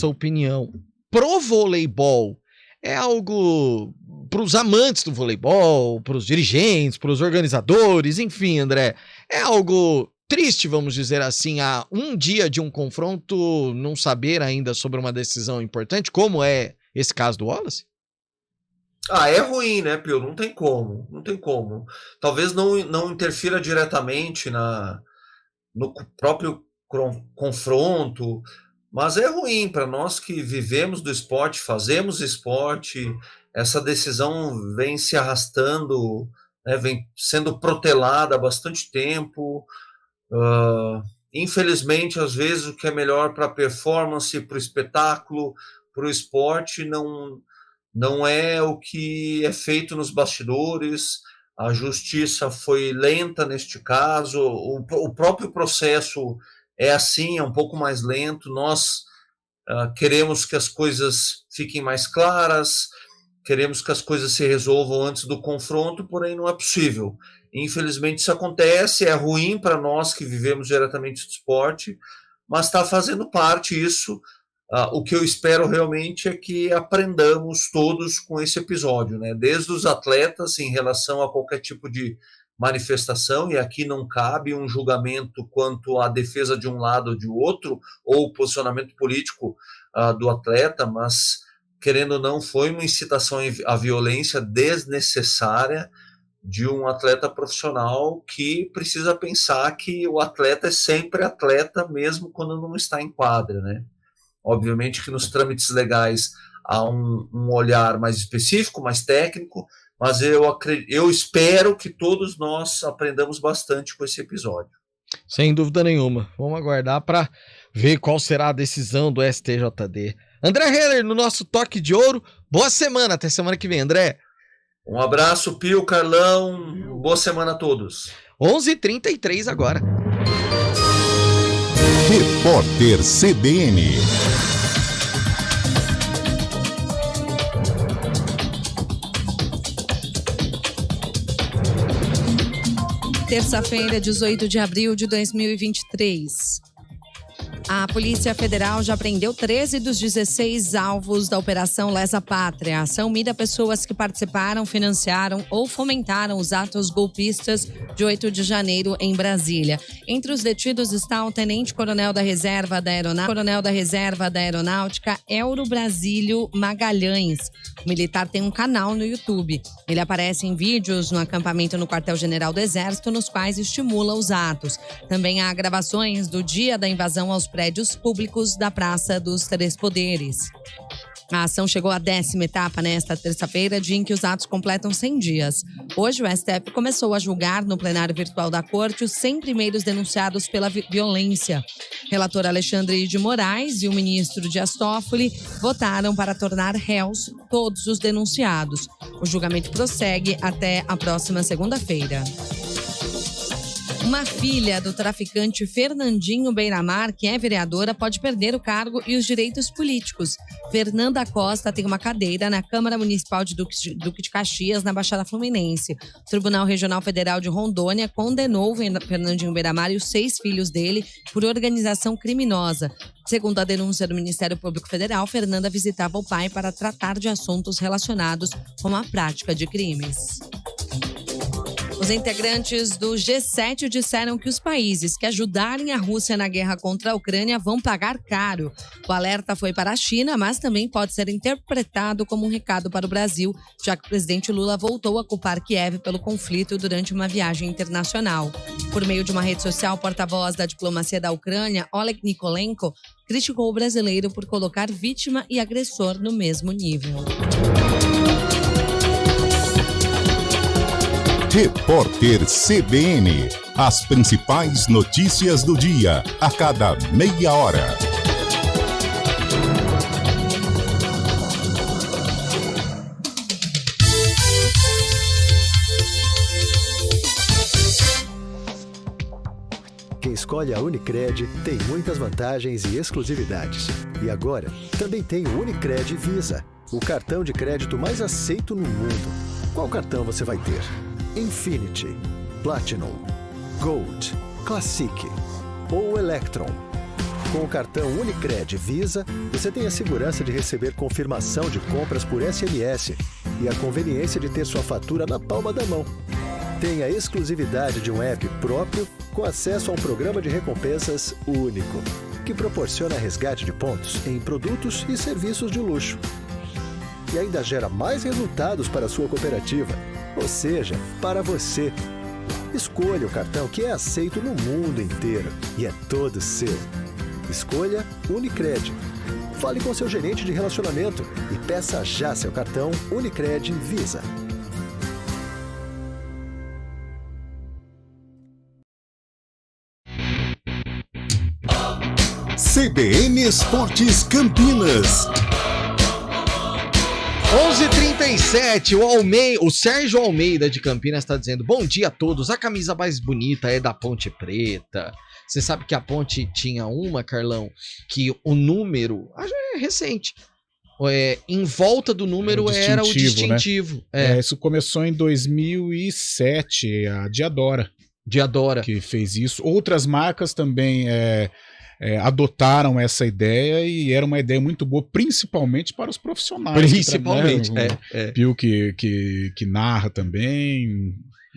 Speaker 3: opinião. Pro voleibol, é algo para os amantes do voleibol, para os dirigentes, para os organizadores, enfim, André, é algo triste, vamos dizer assim, há um dia de um confronto não saber ainda sobre uma decisão importante, como é esse caso do Wallace?
Speaker 13: É ruim, né, Pio? Não tem como. Talvez não interfira diretamente no próprio confronto, mas é ruim para nós que vivemos do esporte, fazemos esporte. Essa decisão vem se arrastando, né, vem sendo protelada há bastante tempo. Infelizmente, às vezes, o que é melhor para a performance, para o espetáculo, para o esporte, não é o que é feito nos bastidores. A justiça foi lenta neste caso, o próprio processo é assim, é um pouco mais lento. Nós queremos que as coisas fiquem mais claras, queremos que as coisas se resolvam antes do confronto, porém não é possível. Infelizmente isso acontece, é ruim para nós que vivemos diretamente do esporte, mas está fazendo parte isso. O que eu espero realmente é que aprendamos todos com esse episódio, né? Desde os atletas em relação a qualquer tipo de manifestação, e aqui não cabe um julgamento quanto à defesa de um lado ou de outro, ou o posicionamento político do atleta, mas, querendo ou não, foi uma incitação à violência desnecessária de um atleta profissional que precisa pensar que o atleta é sempre atleta, mesmo quando não está em quadra, né? Obviamente que nos trâmites legais há um olhar mais específico, mais técnico, mas eu espero que todos nós aprendamos bastante com esse episódio.
Speaker 3: Sem dúvida nenhuma. Vamos aguardar para ver qual será a decisão do STJD. André Heller, no nosso Toque de Ouro. Boa semana, até semana que vem, André.
Speaker 13: Um abraço, Pio, Carlão. Boa semana a todos.
Speaker 3: 11h33 agora.
Speaker 10: Repórter CBN.
Speaker 1: Terça-feira, 18 de abril de 2023. A Polícia Federal já prendeu 13 dos 16 alvos da Operação Lesa Pátria. A ação mira pessoas que participaram, financiaram ou fomentaram os atos golpistas de 8 de janeiro em Brasília. Entre os detidos está o Tenente-Coronel da Reserva da Aeronáutica, Euro Brasílio Magalhães. O militar tem um canal no YouTube. Ele aparece em vídeos no acampamento no Quartel-General do Exército, nos quais estimula os atos. Também há gravações do dia da invasão aos prédios públicos da Praça dos Três Poderes. A ação chegou à 10ª etapa nesta terça-feira, dia em que os atos completam 100 dias. Hoje, o STF começou a julgar no plenário virtual da Corte os 100 primeiros denunciados pela violência. Relator Alexandre de Moraes e o ministro Dias Toffoli votaram para tornar réus todos os denunciados. O julgamento prossegue até a próxima segunda-feira. Uma filha do traficante Fernandinho Beiramar, que é vereadora, pode perder o cargo e os direitos políticos. Fernanda Costa tem uma cadeira na Câmara Municipal de Duque de Caxias, na Baixada Fluminense. O Tribunal Regional Federal de Rondônia condenou Fernandinho Beiramar e os 6 filhos dele por organização criminosa. Segundo a denúncia do Ministério Público Federal, Fernanda visitava o pai para tratar de assuntos relacionados com a prática de crimes. Os integrantes do G7 disseram que os países que ajudarem a Rússia na guerra contra a Ucrânia vão pagar caro. O alerta foi para a China, mas também pode ser interpretado como um recado para o Brasil, já que o presidente Lula voltou a culpar Kiev pelo conflito durante uma viagem internacional. Por meio de uma rede social, o porta-voz da diplomacia da Ucrânia, Oleg Nikolenko, criticou o brasileiro por colocar vítima e agressor no mesmo nível.
Speaker 10: Repórter CBN. As principais notícias do dia, a cada meia hora.
Speaker 12: Quem escolhe a Unicred tem muitas vantagens e exclusividades. E agora, também tem o Unicred Visa, o cartão de crédito mais aceito no mundo. Qual cartão você vai ter? Infinity, Platinum, Gold, Classic ou Electron. Com o cartão Unicred Visa, você tem a segurança de receber confirmação de compras por SMS e a conveniência de ter sua fatura na palma da mão. Tem a exclusividade de um app próprio com acesso a um programa de recompensas único, que proporciona resgate de pontos em produtos e serviços de luxo. E ainda gera mais resultados para a sua cooperativa, ou seja, para você. Escolha o cartão que é aceito no mundo inteiro e é todo seu. Escolha Unicred. Fale com seu gerente de relacionamento e peça já seu cartão Unicred Visa.
Speaker 10: CBN Esportes Campinas.
Speaker 3: 11h37, o Sérgio Almeida de Campinas está dizendo: bom dia a todos, a camisa mais bonita é da Ponte Preta. Você sabe que a Ponte tinha uma, Carlão, que o número, é recente, em volta do número era o distintivo.
Speaker 5: Né? Isso começou em 2007, a Diadora. Que fez isso. Outras marcas também adotaram essa ideia e era uma ideia muito boa, principalmente para os profissionais.
Speaker 3: Principalmente,
Speaker 5: Pio que narra também.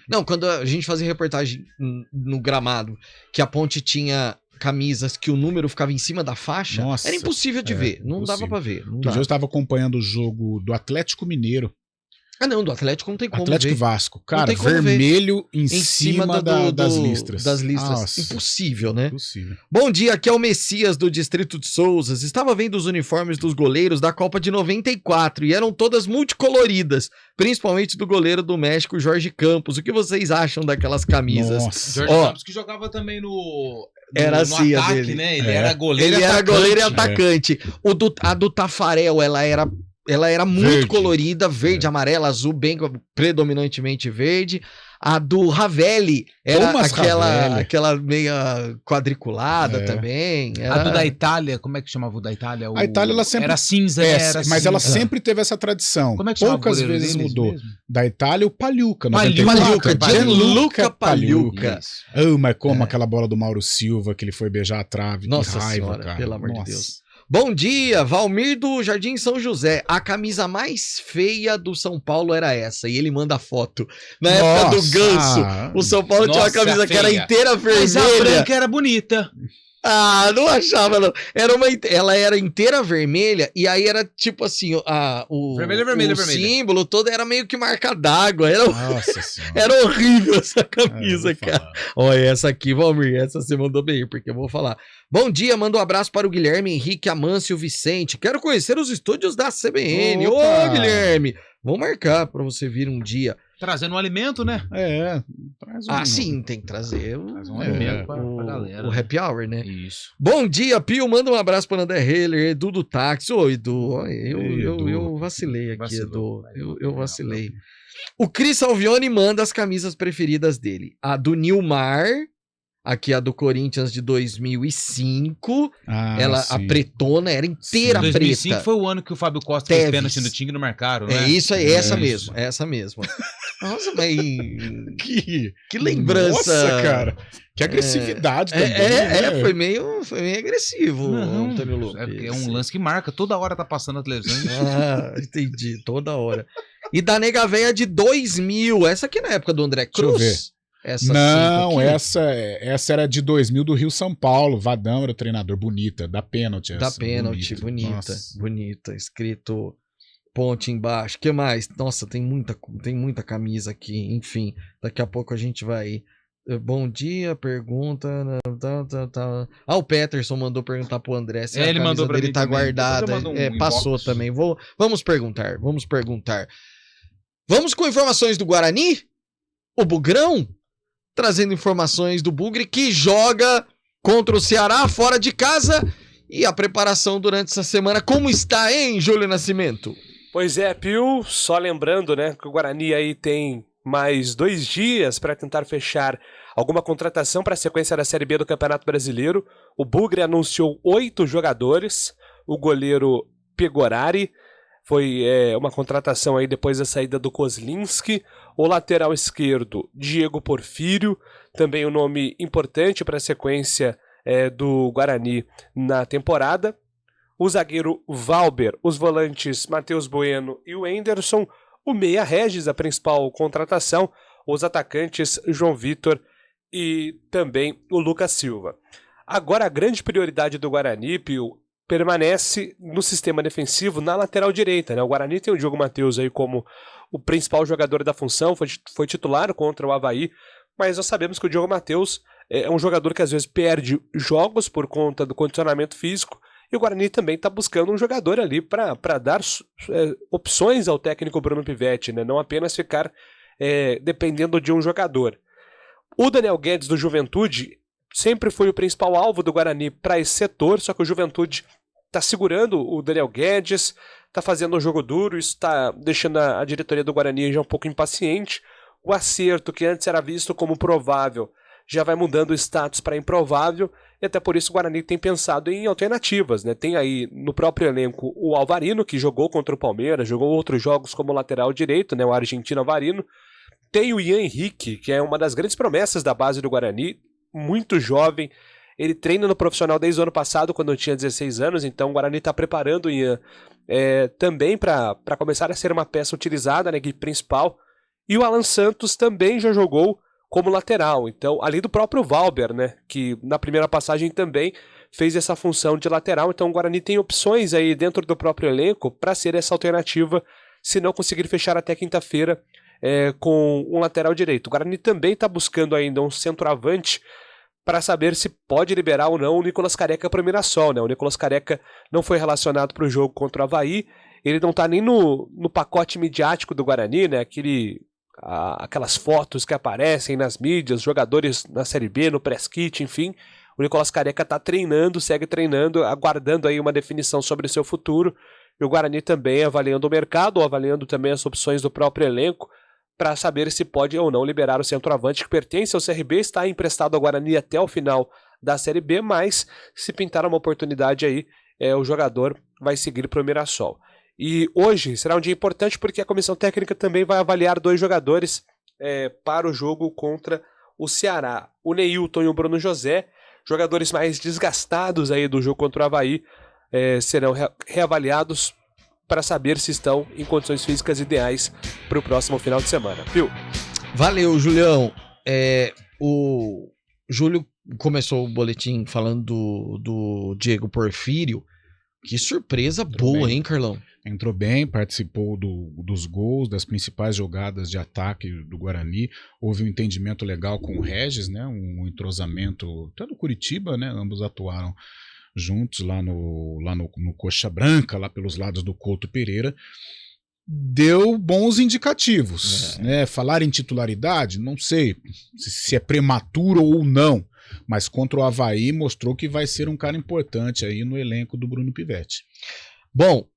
Speaker 3: Não, quando a gente fazia reportagem no gramado, que a Ponte tinha camisas que o número ficava em cima da faixa, nossa, era impossível de ver, não dava pra ver.
Speaker 5: Eu estava acompanhando o jogo do Atlético Mineiro.
Speaker 3: Ah, não, do Atlético não tem como
Speaker 5: Atlético
Speaker 3: ver.
Speaker 5: Vasco. Cara, vermelho em cima das listras.
Speaker 3: Das listras.
Speaker 5: Nossa.
Speaker 3: Impossível, né?
Speaker 5: Impossível.
Speaker 3: Bom dia, aqui é o Messias do Distrito de Souzas. Estava vendo os uniformes dos goleiros da Copa de 94 e eram todas multicoloridas, principalmente do goleiro do México, Jorge Campos. O que vocês acham daquelas camisas?
Speaker 4: Nossa. Jorge Campos que jogava também no
Speaker 3: assim,
Speaker 4: ataque,
Speaker 3: dele.
Speaker 4: né? Ele era goleiro
Speaker 3: e atacante. Ele era goleiro e atacante. A do Tafarel, ela era muito verde. Colorida, verde, amarela, azul, bem predominantemente verde. A do Ravelli era aquela meia quadriculada também.
Speaker 4: A do da Itália, como é que chamava o da Itália?
Speaker 5: A Itália, ela sempre...
Speaker 4: Era cinza, mas
Speaker 5: ela sempre teve essa tradição.
Speaker 4: Como é que
Speaker 5: poucas vezes mudou.
Speaker 4: Mesmo?
Speaker 5: Da Itália, o Pagliuca.
Speaker 3: Gianluca Pagliuca.
Speaker 5: Mas como aquela bola do Mauro Silva, que ele foi beijar a trave.
Speaker 3: Nossa
Speaker 5: que raiva,
Speaker 3: senhora,
Speaker 5: cara.
Speaker 3: pelo amor de Deus. Bom dia, Valmir do Jardim São José. A camisa mais feia do São Paulo era essa. E ele manda foto. Na época do Ganso, o São Paulo tinha uma camisa que era inteira vermelha.
Speaker 4: Mas a branca era bonita.
Speaker 3: Ah, não achava, não. Ela era inteira vermelha e aí era tipo assim, o símbolo todo era meio que marca d'água. Era horrível essa camisa, cara. Olha, essa aqui, Valmir, essa você mandou bem, porque eu vou falar. Bom dia, manda um abraço para o Guilherme Henrique, Amâncio Vicente. Quero conhecer os estúdios da CBN. Ô, Guilherme, vamos marcar para você vir um dia.
Speaker 4: Trazendo um alimento, né?
Speaker 3: Sim, tem que trazer
Speaker 4: um alimento pra galera.
Speaker 3: O happy hour, né?
Speaker 4: Isso.
Speaker 3: Bom dia, Pio. Manda um abraço para o André Heller, Edu do Táxi. Ô, Edu, eu vacilei aqui, Edu. Eu vacilei. O Cris Alvione manda as camisas preferidas dele. A do Nilmar, Aqui a do Corinthians de 2005. A
Speaker 5: sim.
Speaker 3: pretona era inteira
Speaker 4: 2005
Speaker 3: preta.
Speaker 4: foi o ano que o Fábio Costa fez pênalti no Tigre no Marcaro, né?
Speaker 3: É isso aí, essa mesma. Nossa, mas que lembrança.
Speaker 5: Nossa, cara. Que agressividade também. Né?
Speaker 3: Foi meio agressivo,
Speaker 4: Não,
Speaker 3: Antônio Lopes.
Speaker 4: É um lance que marca, toda hora tá passando na televisão.
Speaker 3: Entendi, toda hora. E da Nega Véia de 2000, essa aqui na época do André Cruz.
Speaker 5: Deixa eu ver. Não, essa era de 2000 do Rio São Paulo. Vadão era o treinador, bonita, da pênalti.
Speaker 3: Da pênalti, bonita. Escrito ponte embaixo. O que mais? Nossa, tem muita camisa aqui. Enfim, daqui a pouco a gente vai. Bom dia, pergunta. O Peterson mandou perguntar pro André se a
Speaker 4: ele
Speaker 3: camisa
Speaker 4: mandou pra
Speaker 3: dele
Speaker 4: mim
Speaker 3: tá
Speaker 4: também.
Speaker 3: guardada. Passou
Speaker 4: inbox.
Speaker 3: também. Vamos perguntar. Vamos com informações do Guarani? O Bugrão? Trazendo informações do Bugre, que joga contra o Ceará fora de casa. E a preparação durante essa semana, como está, hein, Júlio Nascimento?
Speaker 7: Pois é, Pio, só lembrando, né, que o Guarani aí tem mais 2 dias para tentar fechar alguma contratação para a sequência da Série B do Campeonato Brasileiro. O Bugre anunciou 8 jogadores, o goleiro Pegorari, foi uma contratação aí depois da saída do Kozlinski. O lateral esquerdo, Diego Porfírio, também um nome importante para a sequência do Guarani na temporada. O zagueiro Valber, os volantes Matheus Bueno e o Enderson, o meia Regis, a principal contratação, os atacantes João Vitor e também o Lucas Silva. Agora a grande prioridade do Guarani, Pio, permanece no sistema defensivo na lateral direita, né? O Guarani tem o Diogo Matheus aí como o principal jogador da função, foi titular contra o Avaí, mas nós sabemos que o Diogo Matheus é um jogador que às vezes perde jogos por conta do condicionamento físico, e o Guarani também está buscando um jogador ali para dar opções ao técnico Bruno Pivetti, né? Não apenas ficar dependendo de um jogador. O Daniel Guedes do Juventude sempre foi o principal alvo do Guarani para esse setor, só que o Juventude está segurando o Daniel Guedes, está fazendo um jogo duro, isso está deixando a diretoria do Guarani já um pouco impaciente. O Acerto, que antes era visto como provável, já vai mudando o status para improvável, e até por isso o Guarani tem pensado em alternativas, né? Tem aí no próprio elenco o Alvarino, que jogou contra o Palmeiras, jogou outros jogos como lateral direito, né? O argentino Alvarino. Tem o Ian Henrique, que é uma das grandes promessas da base do Guarani, muito jovem, ele treina no profissional desde o ano passado, quando eu tinha 16 anos, então o Guarani está preparando o Ian também para começar a ser uma peça utilizada na equipe principal, e o Alan Santos também já jogou como lateral, então, além do próprio Valber, né, que na primeira passagem também fez essa função de lateral, então o Guarani tem opções aí dentro do próprio elenco para ser essa alternativa, se não conseguir fechar até quinta-feira com um lateral direito. O Guarani também está buscando ainda um centroavante para saber se pode liberar ou não o Nicolas Careca para o Mirassol, né? O Nicolas Careca não foi relacionado para o jogo contra o Avaí, ele não está nem no pacote midiático do Guarani, né? Aquelas fotos que aparecem nas mídias, jogadores na Série B, no press kit, enfim. O Nicolas Careca está treinando, segue treinando, aguardando aí uma definição sobre o seu futuro. E o Guarani também avaliando o mercado, avaliando também as opções do próprio elenco, para saber se pode ou não liberar o centroavante que pertence ao CRB, está emprestado ao Guarani até o final da Série B, mas se pintar uma oportunidade aí, o jogador vai seguir para o Mirassol. E hoje será um dia importante porque a comissão técnica também vai avaliar 2 jogadores para o jogo contra o Ceará. O Neilton e o Bruno José, jogadores mais desgastados aí do jogo contra o Avaí, serão reavaliados para saber se estão em condições físicas ideais para o próximo final de semana. Viu?
Speaker 3: Valeu, Julião. O Júlio começou o boletim falando do Diego Porfírio. Que surpresa boa, hein, Carlão?
Speaker 5: Entrou bem, participou dos gols, das principais jogadas de ataque do Guarani. Houve um entendimento legal com o Regis, né? Um entrosamento, até no Curitiba, né? Ambos atuaram juntos lá no Coxa Branca, lá pelos lados do Couto Pereira. Deu bons indicativos, né? Falar em titularidade, não sei se é prematuro ou não, mas contra o Avaí mostrou que vai ser um cara importante aí no elenco do Bruno Pivetti.
Speaker 3: Bom,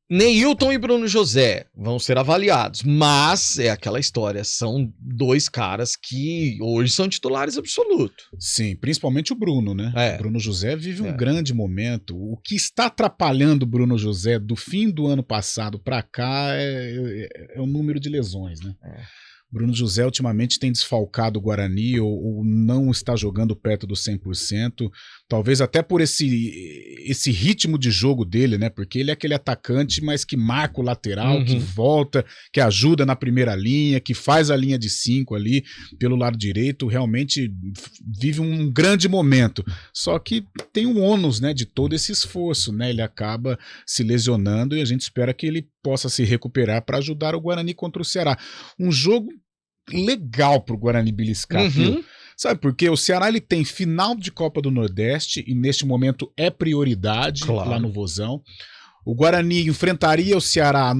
Speaker 3: Neilton e Bruno José vão ser avaliados, mas é aquela história, são dois caras que hoje são titulares absolutos.
Speaker 5: Sim, principalmente o Bruno, né?
Speaker 3: É.
Speaker 5: O Bruno José vive um grande momento. O que está atrapalhando o Bruno José do fim do ano passado para cá é o número de lesões, né? Bruno José ultimamente tem desfalcado o Guarani ou não está jogando perto do 100%, talvez até por esse ritmo de jogo dele, né? Porque ele é aquele atacante, mas que marca o lateral, que volta, que ajuda na primeira linha, que faz a linha de 5 ali pelo lado direito, realmente vive um grande momento. Só que tem um ônus, né, de todo esse esforço, né? Ele acaba se lesionando e a gente espera que ele possa se recuperar para ajudar o Guarani contra o Ceará. Um jogo legal pro Guarani beliscar, viu? Sabe, porque o Ceará ele tem final de Copa do Nordeste e neste momento é prioridade lá no Vozão. O Guarani enfrentaria o Ceará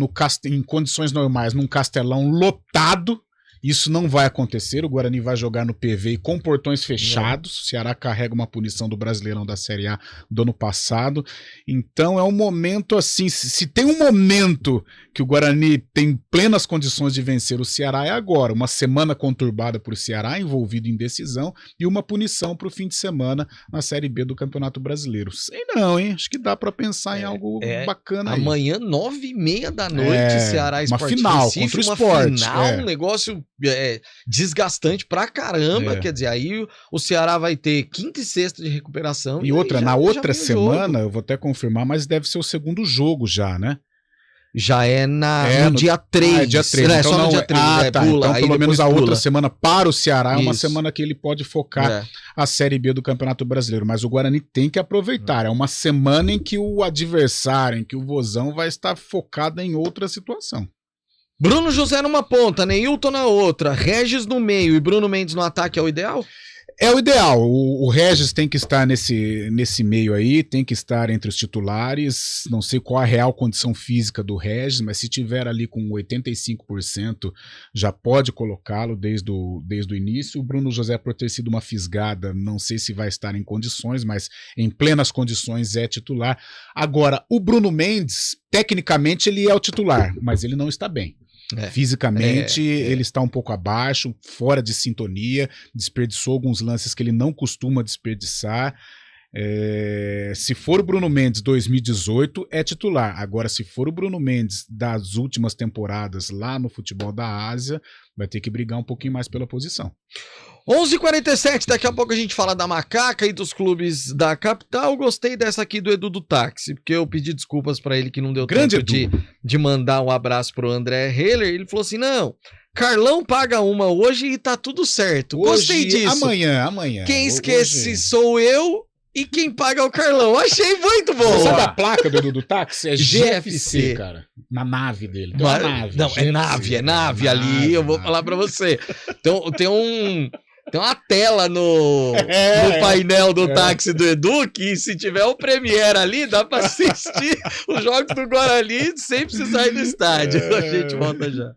Speaker 5: em condições normais num Castelão lotado. Isso não vai acontecer, o Guarani vai jogar no PV e com portões fechados. O Ceará carrega uma punição do Brasileirão da Série A do ano passado. Então é um momento assim, se tem um momento que o Guarani tem plenas condições de vencer o Ceará é agora. Uma semana conturbada para o Ceará, envolvido em decisão, e uma punição para o fim de semana na Série B do Campeonato Brasileiro. Sei não, hein? Acho que dá para pensar em algo bacana aí.
Speaker 3: Amanhã, 9h30 da noite, Ceará Esporte
Speaker 5: uma final
Speaker 3: Recife,
Speaker 5: contra o
Speaker 3: uma
Speaker 5: Sport.
Speaker 3: final, um negócio desgastante pra caramba, quer dizer, aí o Ceará vai ter quinta e sexta de recuperação.
Speaker 5: E outra, na outra semana, eu vou até confirmar, mas deve ser o segundo jogo já, né?
Speaker 3: Já é no dia 3.
Speaker 5: Dia 3.
Speaker 3: Então,
Speaker 5: Só no dia 3.
Speaker 3: Pula,
Speaker 5: então, pelo menos a outra semana para o Ceará é uma
Speaker 3: Isso.
Speaker 5: semana que ele pode focar a Série B do Campeonato Brasileiro. Mas o Guarani tem que aproveitar. É uma semana em que o adversário, em que o Vozão vai estar focado em outra situação.
Speaker 3: Bruno José numa ponta, Neilton na outra, Regis no meio e Bruno Mendes no ataque é o ideal?
Speaker 5: É o ideal. O Regis tem que estar nesse meio aí, tem que estar entre os titulares. Não sei qual a real condição física do Regis, mas se tiver ali com 85%, já pode colocá-lo desde o início. O Bruno José, por ter sido uma fisgada, não sei se vai estar em condições, mas em plenas condições é titular. Agora, o Bruno Mendes, tecnicamente, ele é o titular, mas ele não está bem. Fisicamente, ele está um pouco abaixo, fora de sintonia, desperdiçou alguns lances que ele não costuma desperdiçar. Se for o Bruno Mendes 2018, é titular. Agora, se for o Bruno Mendes das últimas temporadas lá no futebol da Ásia, vai ter que brigar um pouquinho mais pela posição.
Speaker 3: 11h47, daqui a pouco a gente fala da Macaca e dos clubes da capital. Gostei dessa aqui do Edu do Táxi, porque eu pedi desculpas pra ele que não deu tempo de mandar um abraço pro André Heller. Ele falou assim, não, Carlão paga uma hoje e tá tudo certo. Gostei disso.
Speaker 5: Amanhã.
Speaker 3: Quem esquece sou eu e quem paga é o Carlão. Achei muito bom.
Speaker 5: Sabe a placa do Edu do Táxi? É GFC, cara. Na nave dele. Tem uma nave.
Speaker 3: Não, GFC, é nave ali, eu vou falar pra você. Então, tem uma tela no painel do táxi do Edu, que se tiver o Premiere ali, dá pra assistir os jogos do Guarani sem precisar ir no estádio. A gente volta já.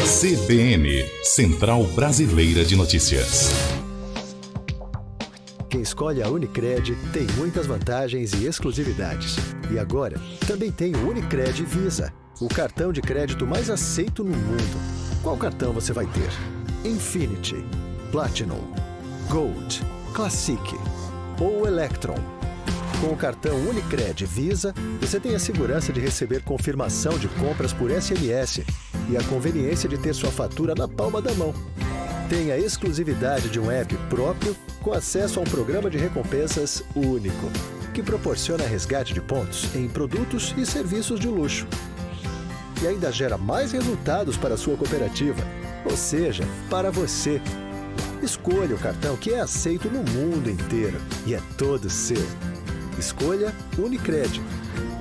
Speaker 10: CBN, Central Brasileira de Notícias.
Speaker 12: Quem escolhe a Unicred tem muitas vantagens e exclusividades. E agora, também tem o Unicred Visa, o cartão de crédito mais aceito no mundo. Qual cartão você vai ter? Infinity, Platinum, Gold, Classic ou Electron? Com o cartão Unicred Visa, você tem a segurança de receber confirmação de compras por SMS e a conveniência de ter sua fatura na palma da mão. Tem a exclusividade de um app próprio com acesso a um programa de recompensas único, que proporciona resgate de pontos em produtos e serviços de luxo. E ainda gera mais resultados para a sua cooperativa, ou seja, para você. Escolha o cartão que é aceito no mundo inteiro e é todo seu. Escolha Unicred.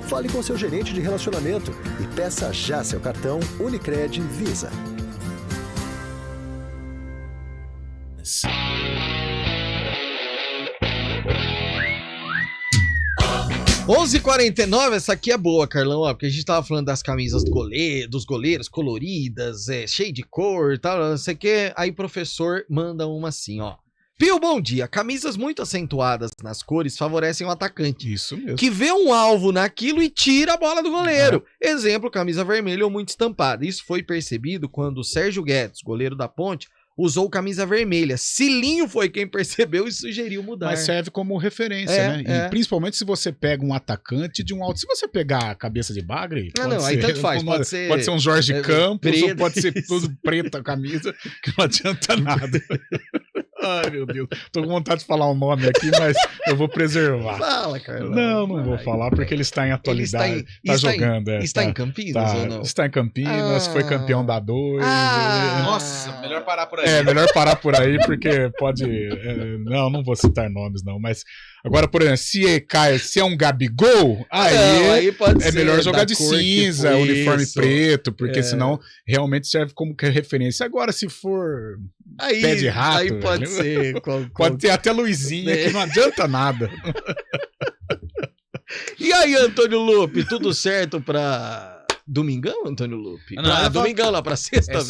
Speaker 12: Fale com seu gerente de relacionamento e peça já seu cartão Unicred Visa.
Speaker 3: 11h49, essa aqui é boa, Carlão, ó, porque a gente tava falando das camisas dos goleiros coloridas, cheio de cor e tal, não sei o que. Aí o professor manda uma assim, ó. Pio, bom dia. Camisas muito acentuadas nas cores favorecem o atacante.
Speaker 5: Isso mesmo.
Speaker 3: Que vê um alvo naquilo e tira a bola do goleiro. Exemplo, camisa vermelha ou muito estampada. Isso foi percebido quando o Sérgio Guedes, goleiro da Ponte, usou camisa vermelha. Cilinho foi quem percebeu e sugeriu mudar.
Speaker 5: Mas serve como referência, né? E principalmente se você pega um atacante de um alto. Se você pegar a cabeça de bagre.
Speaker 3: Aí tanto faz. Pode ser
Speaker 5: um Jorge Campos,
Speaker 3: preto.
Speaker 5: ou pode ser tudo preto a camisa, que não adianta nada. Ai, meu Deus. Tô com vontade de falar um nome aqui, mas eu vou preservar.
Speaker 3: Fala, Carlão.
Speaker 5: Não vou falar, porque ele está em atualidade. Está jogando.
Speaker 3: Está em Campinas ou não?
Speaker 5: Está em Campinas, foi campeão da 2.
Speaker 4: Nossa, melhor parar por aí.
Speaker 5: Melhor parar por aí, porque pode... não vou citar nomes, não, mas... Agora, por exemplo, se é um Gabigol, aí
Speaker 3: pode ser
Speaker 5: melhor jogar de cinza, uniforme preto, porque senão realmente serve como referência. Agora, se for pé de rato...
Speaker 3: Aí pode ser...
Speaker 5: Pode ter até luzinha, que não adianta nada.
Speaker 3: E aí, Antônio Lupe, tudo certo pra... Domingão, Antônio Lupe? Domingão lá pra sexta.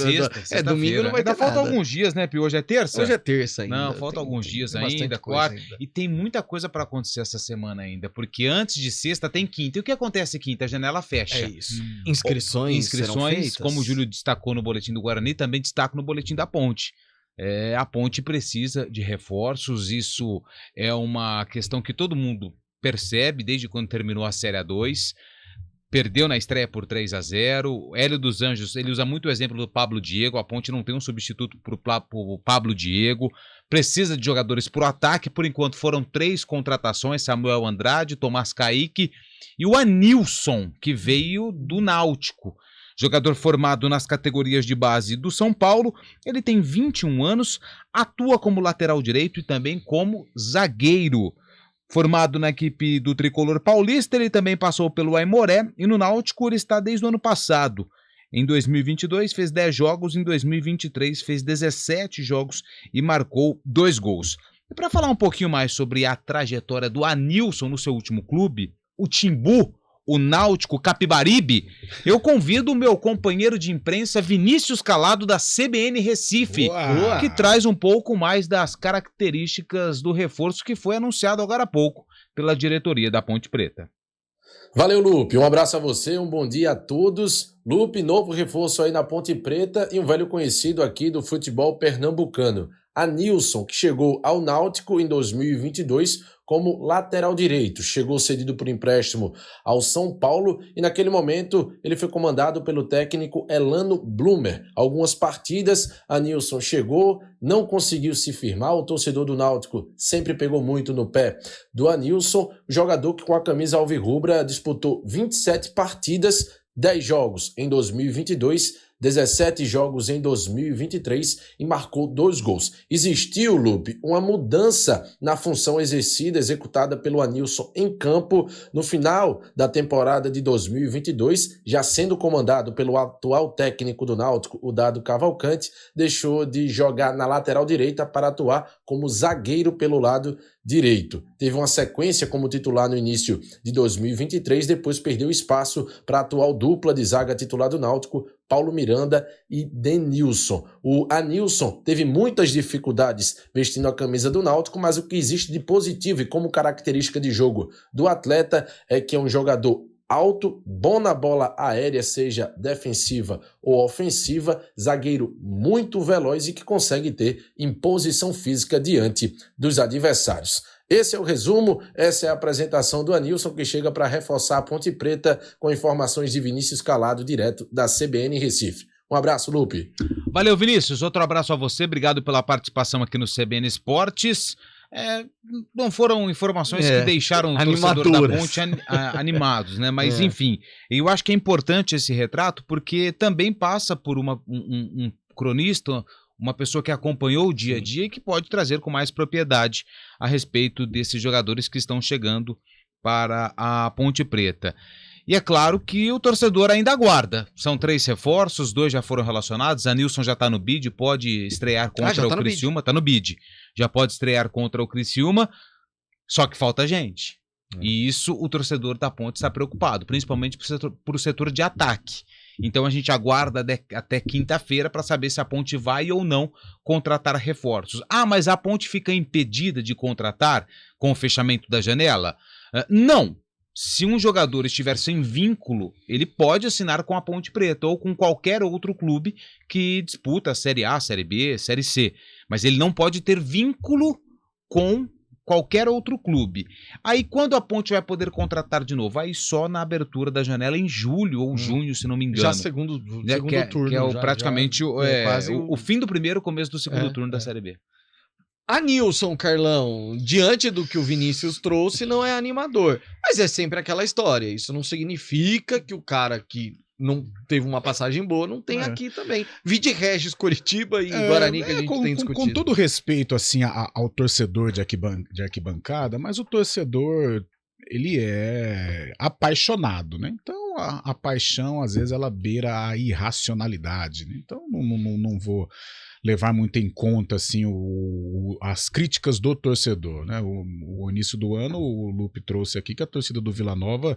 Speaker 3: Domingo não vai ter nada.
Speaker 4: Falta alguns dias, né, Pio? Hoje é terça?
Speaker 3: Hoje é terça ainda.
Speaker 4: Não, falta alguns dias ainda, quarta. E tem muita coisa pra acontecer essa semana ainda, porque antes de sexta tem quinta. E o que acontece quinta? A janela fecha.
Speaker 3: É isso. Inscrições,
Speaker 4: como o Júlio destacou no boletim do Guarani, também destaco no boletim da Ponte. A Ponte precisa de reforços, isso é uma questão que todo mundo percebe desde quando terminou a Série A2. Perdeu na estreia por 3-0. Hélio dos Anjos, ele usa muito o exemplo do Pablo Diego. A Ponte não tem um substituto para o Pablo Diego. Precisa de jogadores para o ataque. Por enquanto foram 3 contratações: Samuel Andrade, Tomás Caíque e o Anilson, que veio do Náutico. Jogador formado nas categorias de base do São Paulo. Ele tem 21 anos, atua como lateral direito e também como zagueiro. Formado na equipe do Tricolor Paulista, ele também passou pelo Aimoré e no Náutico ele está desde o ano passado. Em 2022 fez 10 jogos, em 2023 fez 17 jogos e marcou 2 gols. E para falar um pouquinho mais sobre a trajetória do Anilson no seu último clube, o Timbu, o Náutico Capibaribe, eu convido o meu companheiro de imprensa Vinícius Calado da CBN Recife, que traz um pouco mais das características do reforço que foi anunciado agora há pouco pela diretoria da Ponte Preta.
Speaker 14: Valeu, Lupe. Um abraço a você, um bom dia a todos. Lupe, novo reforço aí na Ponte Preta e um velho conhecido aqui do futebol pernambucano, Anilson, que chegou ao Náutico em 2022 como lateral direito. Chegou cedido por empréstimo ao São Paulo e naquele momento ele foi comandado pelo técnico Elano Blumer. Algumas partidas, Anilson chegou, não conseguiu se firmar. O torcedor do Náutico sempre pegou muito no pé do Anilson, jogador que com a camisa alvirrubra disputou 27 partidas, 10 jogos em 2022, 17 jogos em 2023 e marcou 2 gols. Existiu, Lupe, uma mudança na função executada pelo Anilson em campo no final da temporada de 2022, já sendo comandado pelo atual técnico do Náutico, o Dado Cavalcante, deixou de jogar na lateral direita para atuar como zagueiro pelo lado direito. Teve uma sequência como titular no início de 2023, depois perdeu espaço para a atual dupla de zaga titular do Náutico, Paulo Miranda e Denilson. O Anilson teve muitas dificuldades vestindo a camisa do Náutico, mas o que existe de positivo e como característica de jogo do atleta é que é um jogador alto, bom na bola aérea, seja defensiva ou ofensiva, zagueiro muito veloz e que consegue ter imposição física diante dos adversários. Esse é o resumo, essa é a apresentação do Anilson, que chega para reforçar a Ponte Preta com informações de Vinícius Calado, direto da CBN Recife. Um abraço, Lupe.
Speaker 4: Valeu, Vinícius. Outro abraço a você. Obrigado pela participação aqui no CBN Esportes. Não foram informações que deixaram o torcedor da Ponte animados, né? Mas, enfim, eu acho que é importante esse retrato porque também passa por um cronista, uma pessoa que acompanhou o dia a dia e que pode trazer com mais propriedade a respeito desses jogadores que estão chegando para a Ponte Preta. E é claro que o torcedor ainda aguarda. São 3 reforços, 2 já foram relacionados. Anilson já está no bid, pode estrear contra o Criciúma. Está no bid. Já pode estrear contra o Criciúma, só que falta gente. E isso o torcedor da Ponte está preocupado, principalmente para o setor de ataque. Então a gente aguarda até quinta-feira para saber se a Ponte vai ou não contratar reforços. Ah, mas a Ponte fica impedida de contratar com o fechamento da janela? Não. Se um jogador estiver sem vínculo, ele pode assinar com a Ponte Preta ou com qualquer outro clube que disputa a Série A, Série B, Série C. Mas ele não pode ter vínculo com qualquer outro clube. Aí quando a Ponte vai poder contratar de novo? Aí só na abertura da janela em julho ou junho, se não me engano.
Speaker 3: Já segundo turno.
Speaker 4: Que é praticamente
Speaker 3: quase
Speaker 4: o fim do primeiro, começo do segundo turno da Série B.
Speaker 3: A Nilson, Carlão, diante do que o Vinícius trouxe, não é animador. Mas é sempre aquela história. Isso não significa que o cara que não teve uma passagem boa não tem aqui também. Vide Regis, Coritiba e Guarani que a gente tem discutido.
Speaker 5: Com todo respeito assim, ao torcedor de arquibancada, mas o torcedor, ele é apaixonado, né? Então a paixão, às vezes, ela beira a irracionalidade, né? Então não vou levar muito em conta assim, as críticas do torcedor, né? O início do ano, o Lupe trouxe aqui que a torcida do Vila Nova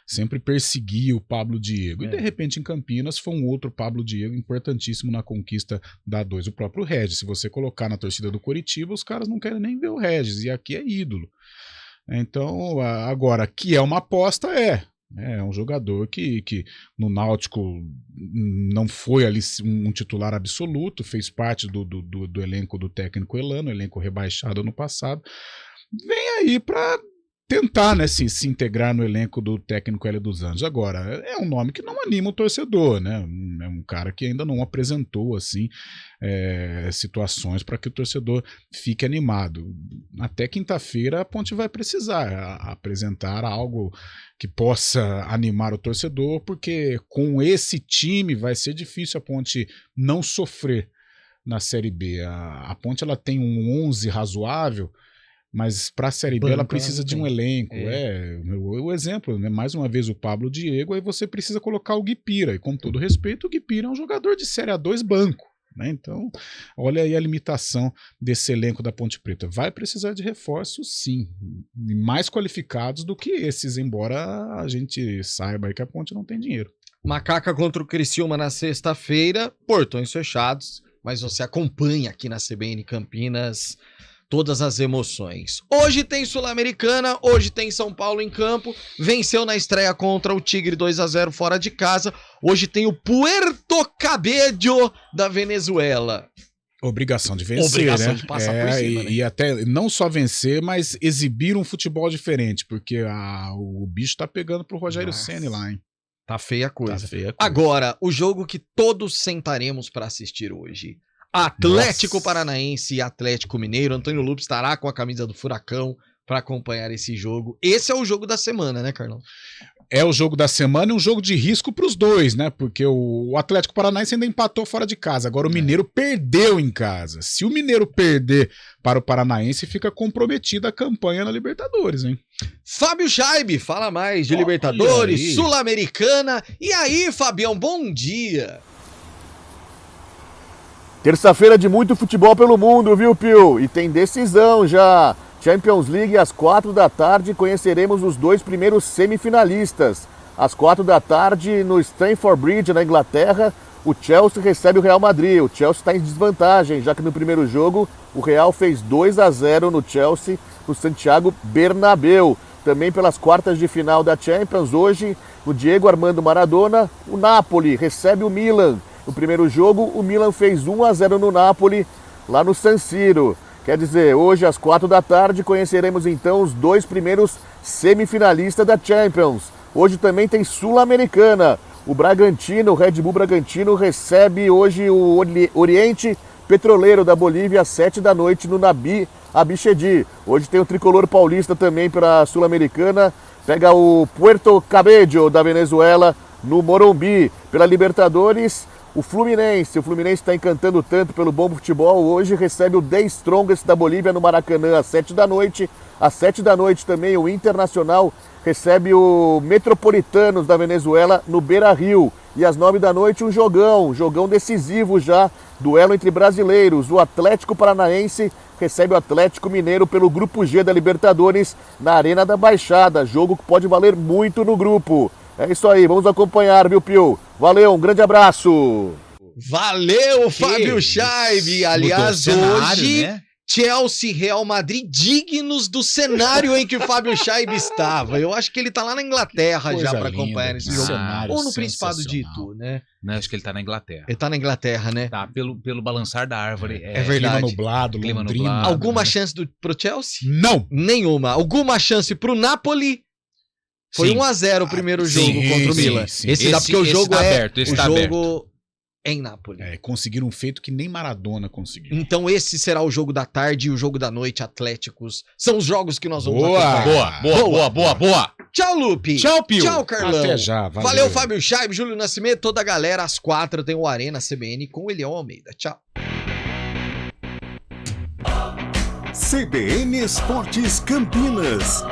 Speaker 5: sempre perseguia o Pablo Diego. E de repente em Campinas foi um outro Pablo Diego importantíssimo na conquista da A2. O próprio Regis, se você colocar na torcida do Coritiba, os caras não querem nem ver o Regis, e aqui é ídolo. Então, agora, que é uma aposta, é um jogador que no Náutico não foi ali um titular absoluto, fez parte do elenco do técnico Elano, elenco rebaixado ano passado. Vem aí para tentar, né, se integrar no elenco do técnico Hélio dos Anjos. Agora, é um nome que não anima o torcedor, né? É um cara que ainda não apresentou assim situações para que o torcedor fique animado. Até quinta-feira a Ponte vai precisar apresentar algo que possa animar o torcedor, porque com esse time vai ser difícil a Ponte não sofrer na Série B. A Ponte, ela tem um 11 razoável, mas para a Série B ela precisa de um elenco. O exemplo, né? Mais uma vez o Pablo Diego, aí você precisa colocar o Guipira, e com todo respeito, o Guipira é um jogador de Série A2 banco, né? Então, olha aí a limitação desse elenco da Ponte Preta. Vai precisar de reforços, sim, mais qualificados do que esses, embora a gente saiba aí que a Ponte não tem dinheiro.
Speaker 3: Macaca contra o Criciúma na sexta-feira, portões fechados, mas você acompanha aqui na CBN Campinas todas as emoções. Hoje tem Sul-Americana, hoje tem São Paulo em campo, venceu na estreia contra o Tigre 2-0 fora de casa, hoje tem o Puerto Cabello da Venezuela.
Speaker 5: Obrigação de vencer,
Speaker 3: Obrigação
Speaker 5: né?
Speaker 3: de passar por cima, né?
Speaker 5: E até não só vencer, mas exibir um futebol diferente, porque o bicho tá pegando pro Rogério Ceni lá, hein?
Speaker 3: Tá feia a coisa. Agora, o jogo que todos sentaremos para assistir hoje. Atlético Paranaense e Atlético Mineiro. Antônio Lupe estará com a camisa do Furacão para acompanhar esse jogo. Esse é o jogo da semana, né, Carlão?
Speaker 5: É o jogo da semana e um jogo de risco para os dois, né? Porque o Atlético Paranaense ainda empatou fora de casa. Agora o Mineiro perdeu em casa. Se o Mineiro perder para o Paranaense, fica comprometida a campanha na Libertadores, hein?
Speaker 3: Fábio Scheibe, fala mais de Libertadores, Sul-Americana. E aí, Fabião, bom dia.
Speaker 15: Terça-feira de muito futebol pelo mundo, viu, Pio? E tem decisão já. Champions League às 4 da tarde, conheceremos os dois primeiros semifinalistas. Às 4 da tarde, no Stamford Bridge, na Inglaterra, o Chelsea recebe o Real Madrid. O Chelsea está em desvantagem, já que no primeiro jogo o Real fez 2-0 no Chelsea, no Santiago Bernabéu. Também pelas quartas de final da Champions, hoje, o Diego Armando Maradona, o Napoli recebe o Milan. No primeiro jogo, o Milan fez 1-0 no Napoli, lá no San Siro. Quer dizer, hoje às 4 da tarde conheceremos então os dois primeiros semifinalistas da Champions. Hoje também tem Sul-Americana. O Bragantino, o Red Bull Bragantino, recebe hoje o Oriente Petroleiro da Bolívia às 7 da noite no Nabi Abichedi. Hoje tem o Tricolor Paulista também para a Sul-Americana. Pega o Puerto Cabello da Venezuela no Morumbi. Pela Libertadores, o Fluminense está encantando tanto pelo bom futebol, hoje recebe o The Strongest da Bolívia no Maracanã às 7 da noite. Às 7 da noite também o Internacional recebe o Metropolitanos da Venezuela no Beira-Rio. E às 9 da noite um jogão decisivo já, duelo entre brasileiros. O Atlético Paranaense recebe o Atlético Mineiro pelo Grupo G da Libertadores na Arena da Baixada. Jogo que pode valer muito no grupo. É isso aí, vamos acompanhar, viu, Pio? Valeu, um grande abraço.
Speaker 3: Valeu, Fábio Scheib. Aliás,
Speaker 4: cenário,
Speaker 3: hoje,
Speaker 4: né?
Speaker 3: Chelsea e Real Madrid dignos do cenário em que o Fábio Scheib estava. Eu acho que ele tá lá na Inglaterra já para acompanhar esse jogo. Ou no Principado de Itu, né?
Speaker 4: Não, acho que ele tá na Inglaterra.
Speaker 3: Ele tá na Inglaterra, né?
Speaker 4: Tá, pelo balançar da árvore.
Speaker 3: É verdade.
Speaker 5: Clima nublado,
Speaker 4: Clima
Speaker 5: Londrina.
Speaker 4: nublado.
Speaker 3: Alguma chance pro Chelsea?
Speaker 5: Não.
Speaker 3: Nenhuma. Alguma chance pro Napoli? Foi
Speaker 4: Sim.
Speaker 3: 1-0 o primeiro jogo contra o Milan.
Speaker 5: Sim.
Speaker 3: Esse o jogo
Speaker 4: tá
Speaker 3: é
Speaker 4: aberto, esse
Speaker 3: o
Speaker 4: tá
Speaker 3: jogo
Speaker 4: aberto.
Speaker 3: é em Nápoles.
Speaker 5: Conseguiram um feito que nem Maradona conseguiu.
Speaker 3: Então esse será o jogo da tarde e o jogo da noite, Atléticos. São os jogos que nós vamos
Speaker 5: Boa.
Speaker 3: acompanhar.
Speaker 4: Boa.
Speaker 3: Tchau, Lupe.
Speaker 4: Tchau, Pio.
Speaker 3: Tchau, Carlão.
Speaker 5: Até já,
Speaker 3: Valeu, Fábio Scheib, Júlio Nascimento, toda a galera. Às 4 tem o Arena CBN com o Eliel Almeida. Tchau.
Speaker 2: CBN Esportes Campinas.